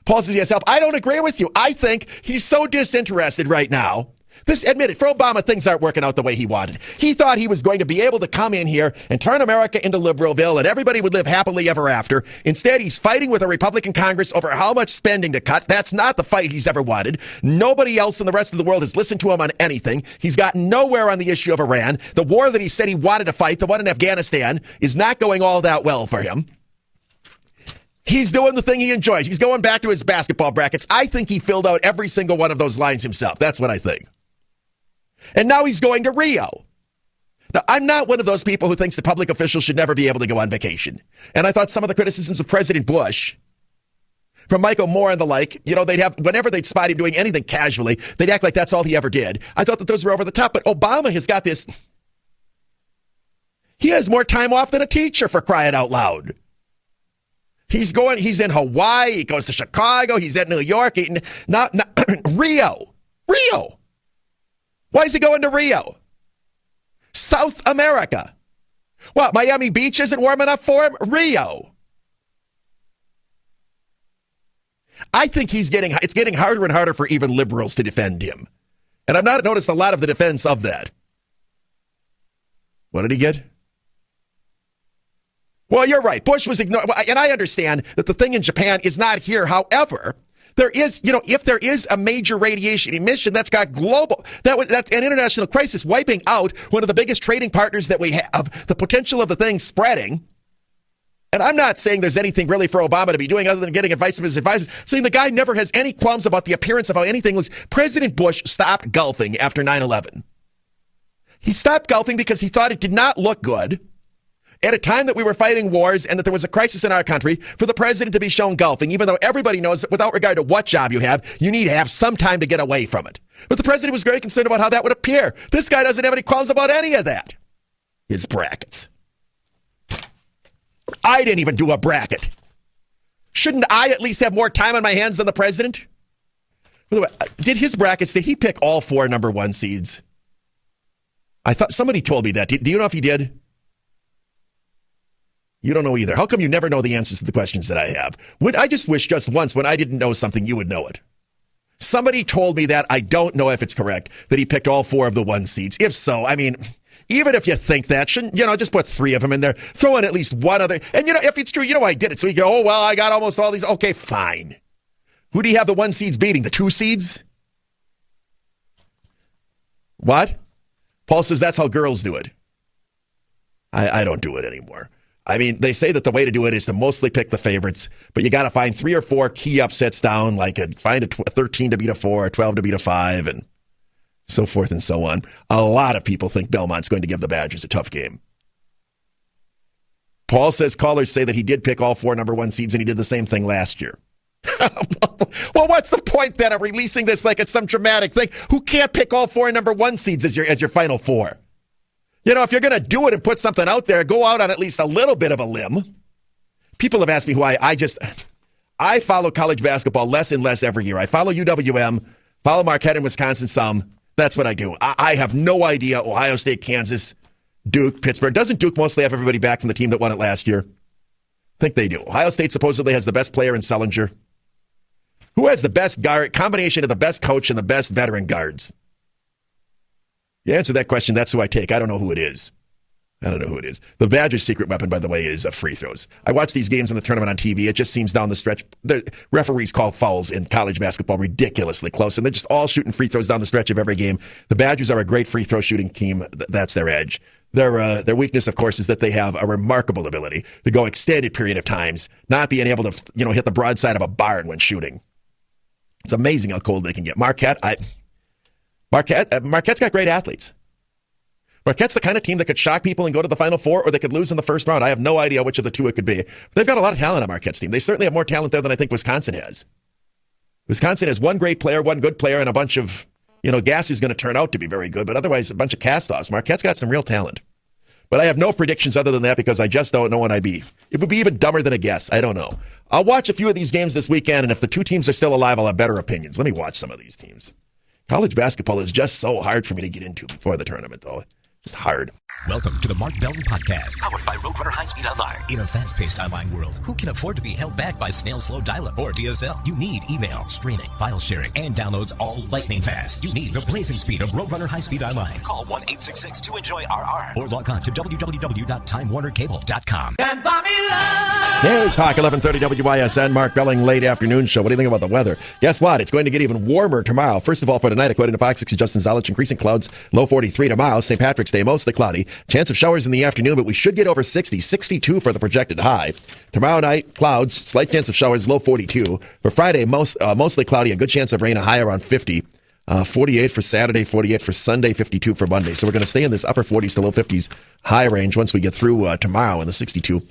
Paul says he has help. I don't agree with you. I think he's so disinterested right now. Admit it, for Obama, things aren't working out the way he wanted. He thought he was going to be able to come in here and turn America into Liberalville and everybody would live happily ever after. Instead, he's fighting with a Republican Congress over how much spending to cut. That's not the fight he's ever wanted. Nobody else in the rest of the world has listened to him on anything. He's gotten nowhere on the issue of Iran. The war that he said he wanted to fight, the one in Afghanistan, is not going all that well for him. He's doing the thing he enjoys. He's going back to his basketball brackets. I think he filled out every single one of those lines himself. That's what I think. And now he's going to Rio. Now, I'm not one of those people who thinks that public officials should never be able to go on vacation. And I thought some of the criticisms of President Bush, from Michael Moore and the like, they'd have, whenever they'd spot him doing anything casually, they'd act like that's all he ever did. I thought that those were over the top. But Obama has got this. He has more time off than a teacher, for crying out loud. He's in Hawaii, he goes to Chicago, he's at New York, Rio. Why is he going to Rio? South America. What, Miami Beach isn't warm enough for him? Rio. I think it's getting harder and harder for even liberals to defend him. And I've not noticed a lot of the defense of that. What did he get? Well, you're right. Bush was ignored. And I understand that the thing in Japan is not here. However, there is, if there is a major radiation emission that's got that's an international crisis, wiping out one of the biggest trading partners that we have, the potential of the thing spreading. And I'm not saying there's anything really for Obama to be doing other than getting advice from his advisors. Saying the guy never has any qualms about the appearance of how anything looks. President Bush stopped golfing after 9/11. He stopped golfing because he thought it did not look good at a time that we were fighting wars and that there was a crisis in our country for the president to be shown golfing, even though everybody knows that without regard to what job you have, you need to have some time to get away from it. But the president was very concerned about how that would appear. This guy doesn't have any qualms about any of that. His brackets. I didn't even do a bracket. Shouldn't I at least have more time on my hands than the president? By the way, did he pick all 4 number 1 seeds? I thought somebody told me that. Do you know if he did? You don't know either. How come you never know the answers to the questions that I have? I just wish just once when I didn't know something, you would know it. Somebody told me that. I don't know if it's correct, that he picked all 4 of the 1 seeds. If so, I mean, even if you think that, shouldn't, just put 3 of them in there. Throw in at least one other. And, if it's true, I did it. So you go, oh, well, I got almost all these. Okay, fine. Who do you have the 1 seeds beating? The 2 seeds? What? Paul says that's how girls do it. I don't do it anymore. I mean, they say that the way to do it is to mostly pick the favorites, but you got to find 3 or 4 key upsets down, like find a 13 to beat a 4, a 12 to beat a 5, and so forth and so on. A lot of people think Belmont's going to give the Badgers a tough game. Paul says callers say that he did pick all 4 number 1 seeds, and he did the same thing last year. Well, what's the point then of releasing this like it's some dramatic thing? Who can't pick all 4 number 1 seeds as your final 4? If you're going to do it and put something out there, go out on at least a little bit of a limb. People have asked me who I follow college basketball less and less every year. I follow UWM, follow Marquette in Wisconsin some. That's what I do. I have no idea. Ohio State, Kansas, Duke, Pittsburgh. Doesn't Duke mostly have everybody back from the team that won it last year? I think they do. Ohio State supposedly has the best player in Sellinger. Who has the best guard, combination of the best coach and the best veteran guards? You answer that question, that's who I take. I don't know who it is. The Badgers' secret weapon, by the way, is free throws. I watch these games in the tournament on TV. It just seems down the stretch. The referees call fouls in college basketball ridiculously close, and they're just all shooting free throws down the stretch of every game. The Badgers are a great free throw shooting team. That's their edge. Their weakness, of course, is that they have a remarkable ability to go extended period of times, not being able to hit the broadside of a barn when shooting. It's amazing how cold they can get. Marquette's got great athletes. Marquette's the kind of team that could shock people and go to the Final Four, or they could lose in the first round. I have no idea which of the two it could be. But they've got a lot of talent on Marquette's team. They certainly have more talent there than I think Wisconsin has. Wisconsin has one great player, one good player, and a bunch of, Gass is going to turn out to be very good, but otherwise a bunch of cast-offs. Marquette's got some real talent. But I have no predictions other than that because I just don't know what I'd be. It would be even dumber than a guess. I don't know. I'll watch a few of these games this weekend, and if the 2 teams are still alive, I'll have better opinions. Let me watch some of these teams. College basketball is just so hard for me to get into before the tournament, though. Just hard. Welcome to the Mark Belton Podcast, powered by Roadrunner High Speed Online. In a fast-paced online world, who can afford to be held back by snail slow dial-up or DSL? You need email, streaming, file sharing, and downloads all lightning fast. You need the blazing speed of Roadrunner High Speed Online. Call 1-866-2-ENJOY-RR or log on to www.timewarnercable.com. Here's Hawk 1130 WISN, Mark Belling, late afternoon show. What do you think about the weather? Guess what? It's going to get even warmer tomorrow. First of all, for tonight, according to Fox 60, Justin Zolich, increasing clouds, low 43 tomorrow. St. Patrick's Day, mostly cloudy. cloudy. Chance of showers in the afternoon, but we should get over 60. 62 for the projected high. Tomorrow night, clouds, slight chance of showers, low 42. For Friday, mostly cloudy, a good chance of rain, a high around 50. 48 for Saturday, 48 for Sunday, 52 for Monday. So we're going to stay in this upper 40s to low 50s high range once we get through tomorrow in the 62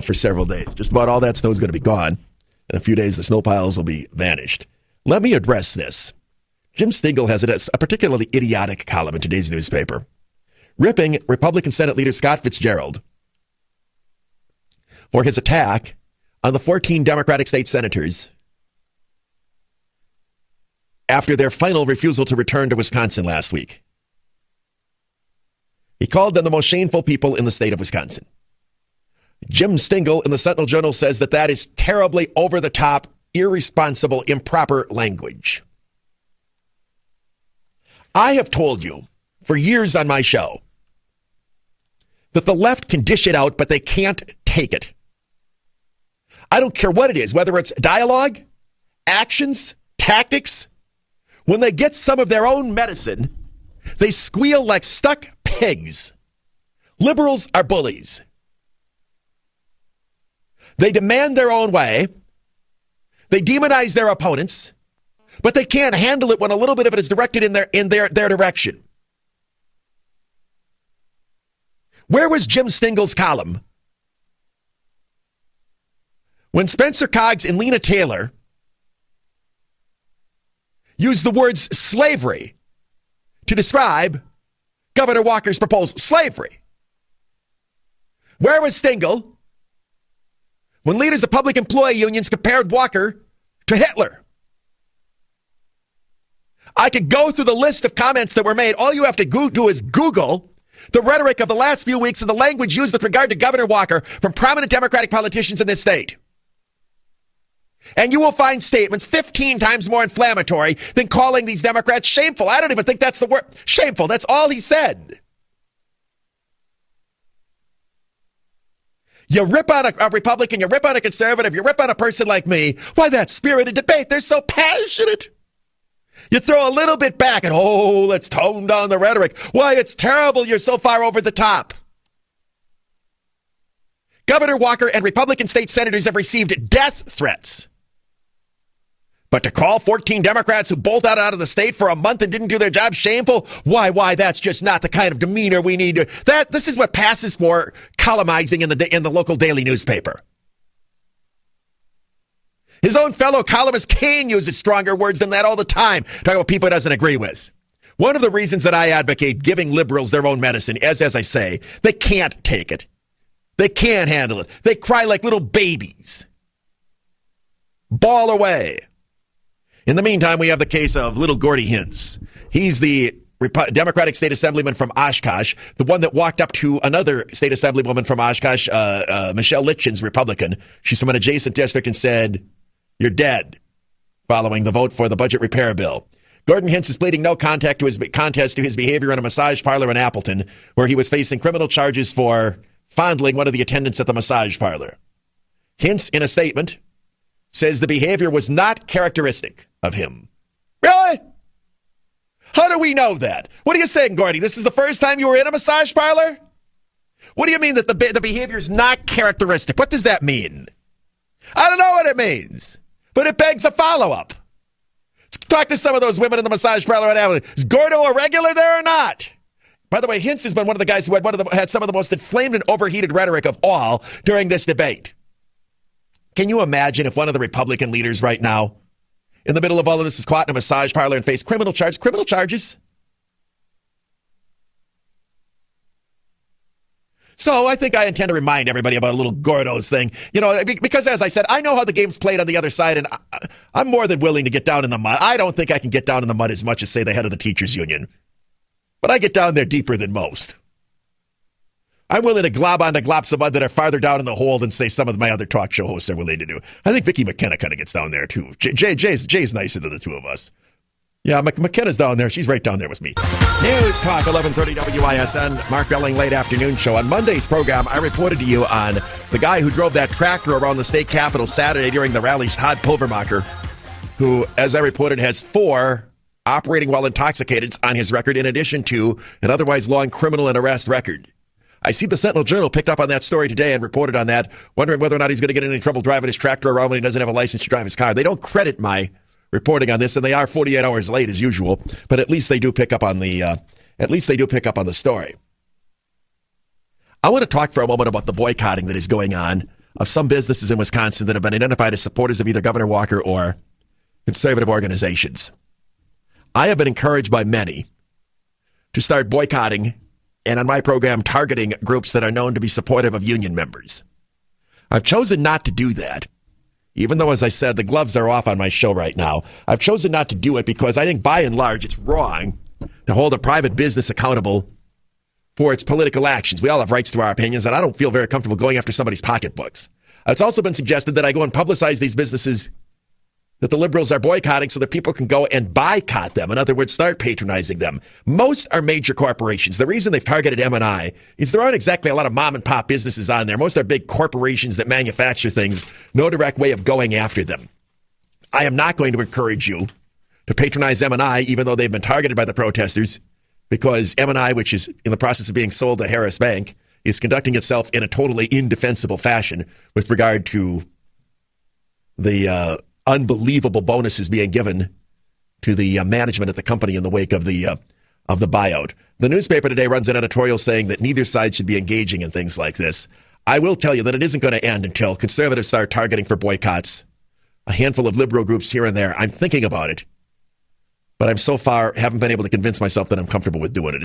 for several days. Just about all that snow is going to be gone. In a few days, the snow piles will be vanished. Let me address this. Jim Stingel has a particularly idiotic column in today's newspaper, ripping Republican Senate Leader Scott Fitzgerald for his attack on the 14 Democratic state senators after their final refusal to return to Wisconsin last week. He called them the most shameful people in the state of Wisconsin. Jim Stingel in the Sentinel Journal says that is terribly over-the-top, irresponsible, improper language. I have told you for years on my show that the left can dish it out, but they can't take it. I don't care what it is, whether it's dialogue, actions, tactics. When they get some of their own medicine, they squeal like stuck pigs. Liberals are bullies. They demand their own way. They demonize their opponents, but they can't handle it when a little bit of it is directed in their direction. Where was Jim Stingel's column when Spencer Coggs and Lena Taylor used the words slavery to describe Governor Walker's proposal? Slavery. Where was Stingel when leaders of public employee unions compared Walker to Hitler? I could go through the list of comments that were made. All you have to do is Google the rhetoric of the last few weeks and the language used with regard to Governor Walker from prominent Democratic politicians in this state. And you will find statements 15 times more inflammatory than calling these Democrats shameful. I don't even think that's the word. Shameful. That's all he said. You rip on a Republican, you rip on a conservative, you rip on a person like me. Why, that spirited debate. They're so passionate. You throw a little bit back and, let's tone down the rhetoric. Why, it's terrible. You're so far over the top. Governor Walker and Republican state senators have received death threats. But to call 14 Democrats who bolted out of the state for a month and didn't do their job shameful, why, that's just not the kind of demeanor we need. This is what passes for columnizing in the local daily newspaper. His own fellow columnist Kane uses stronger words than that all the time, talking about people he doesn't agree with. One of the reasons that I advocate giving liberals their own medicine, as I say, they can't take it. They can't handle it. They cry like little babies. Bawl away. In the meantime, we have the case of little Gordy Hintz. He's the Democratic state assemblyman from Oshkosh, the one that walked up to another state assemblywoman from Oshkosh, Michelle Litchin's Republican. She's from an adjacent district and said, "You're dead," following the vote for the budget repair bill. Gordon Hintz is pleading no contest to his behavior in a massage parlor in Appleton, where he was facing criminal charges for fondling one of the attendants at the massage parlor. Hintz, in a statement, says the behavior was not characteristic of him. Really? How do we know that? What are you saying, Gordy? This is the first time you were in a massage parlor? What do you mean that the behavior is not characteristic? What does that mean? I don't know what it means, but it begs a follow-up. Let's talk to some of those women in the massage parlor right now. Is Gordo a regular there or not? By the way, Hintz has been one of the guys who had some of the most inflamed and overheated rhetoric of all during this debate. Can you imagine if one of the Republican leaders right now, in the middle of all of this, was caught in a massage parlor and faced criminal charges? So I think I intend to remind everybody about a little Gordo's thing, because as I said, I know how the game's played on the other side, and I'm more than willing to get down in the mud. I don't think I can get down in the mud as much as, say, the head of the teachers union, but I get down there deeper than most. I'm willing to glob onto globs of mud that are farther down in the hole than, say, some of my other talk show hosts are willing to do. I think Vicki McKenna kind of gets down there, too. Jay's nicer than the two of us. Yeah, McKenna's down there. She's right down there with me. News Talk 1130 WISN, Mark Belling late afternoon show. On Monday's program, I reported to you on the guy who drove that tractor around the state capitol Saturday during the rally's Todd Pulvermacher, who, as I reported, has 4 operating while intoxicated on his record, in addition to an otherwise long criminal and arrest record. I see the Sentinel Journal picked up on that story today and reported on that, wondering whether or not he's going to get in any trouble driving his tractor around when he doesn't have a license to drive his car. They don't credit my reporting on this, and they are 48 hours late as usual, but at least they do pick up on the story. I want to talk for a moment about the boycotting that is going on of some businesses in Wisconsin that have been identified as supporters of either Governor Walker or conservative organizations. I have been encouraged by many to start boycotting and on my program targeting groups that are known to be supportive of union members. I've chosen not to do that, even though, as I said, the gloves are off on my show right now. I've chosen not to do it because I think by and large it's wrong to hold a private business accountable for its political actions. We all have rights to our opinions, and I don't feel very comfortable going after somebody's pocketbooks. It's also been suggested that I go and publicize these businesses that the liberals are boycotting so that people can go and boycott them. In other words, start patronizing them. Most are major corporations. The reason they've targeted M&I is there aren't exactly a lot of mom and pop businesses on there. Most are big corporations that manufacture things. No direct way of going after them. I am not going to encourage you to patronize M&I, even though they've been targeted by the protesters, because M&I, which is in the process of being sold to Harris Bank, is conducting itself in a totally indefensible fashion with regard to the unbelievable bonuses being given to the management at the company in the wake of the buyout. The newspaper today runs an editorial saying that neither side should be engaging in things like this. I will tell you that it isn't going to end until conservatives start targeting for boycotts a handful of liberal groups here and there. I'm thinking about it, but I'm so far haven't been able to convince myself that I'm comfortable with doing it.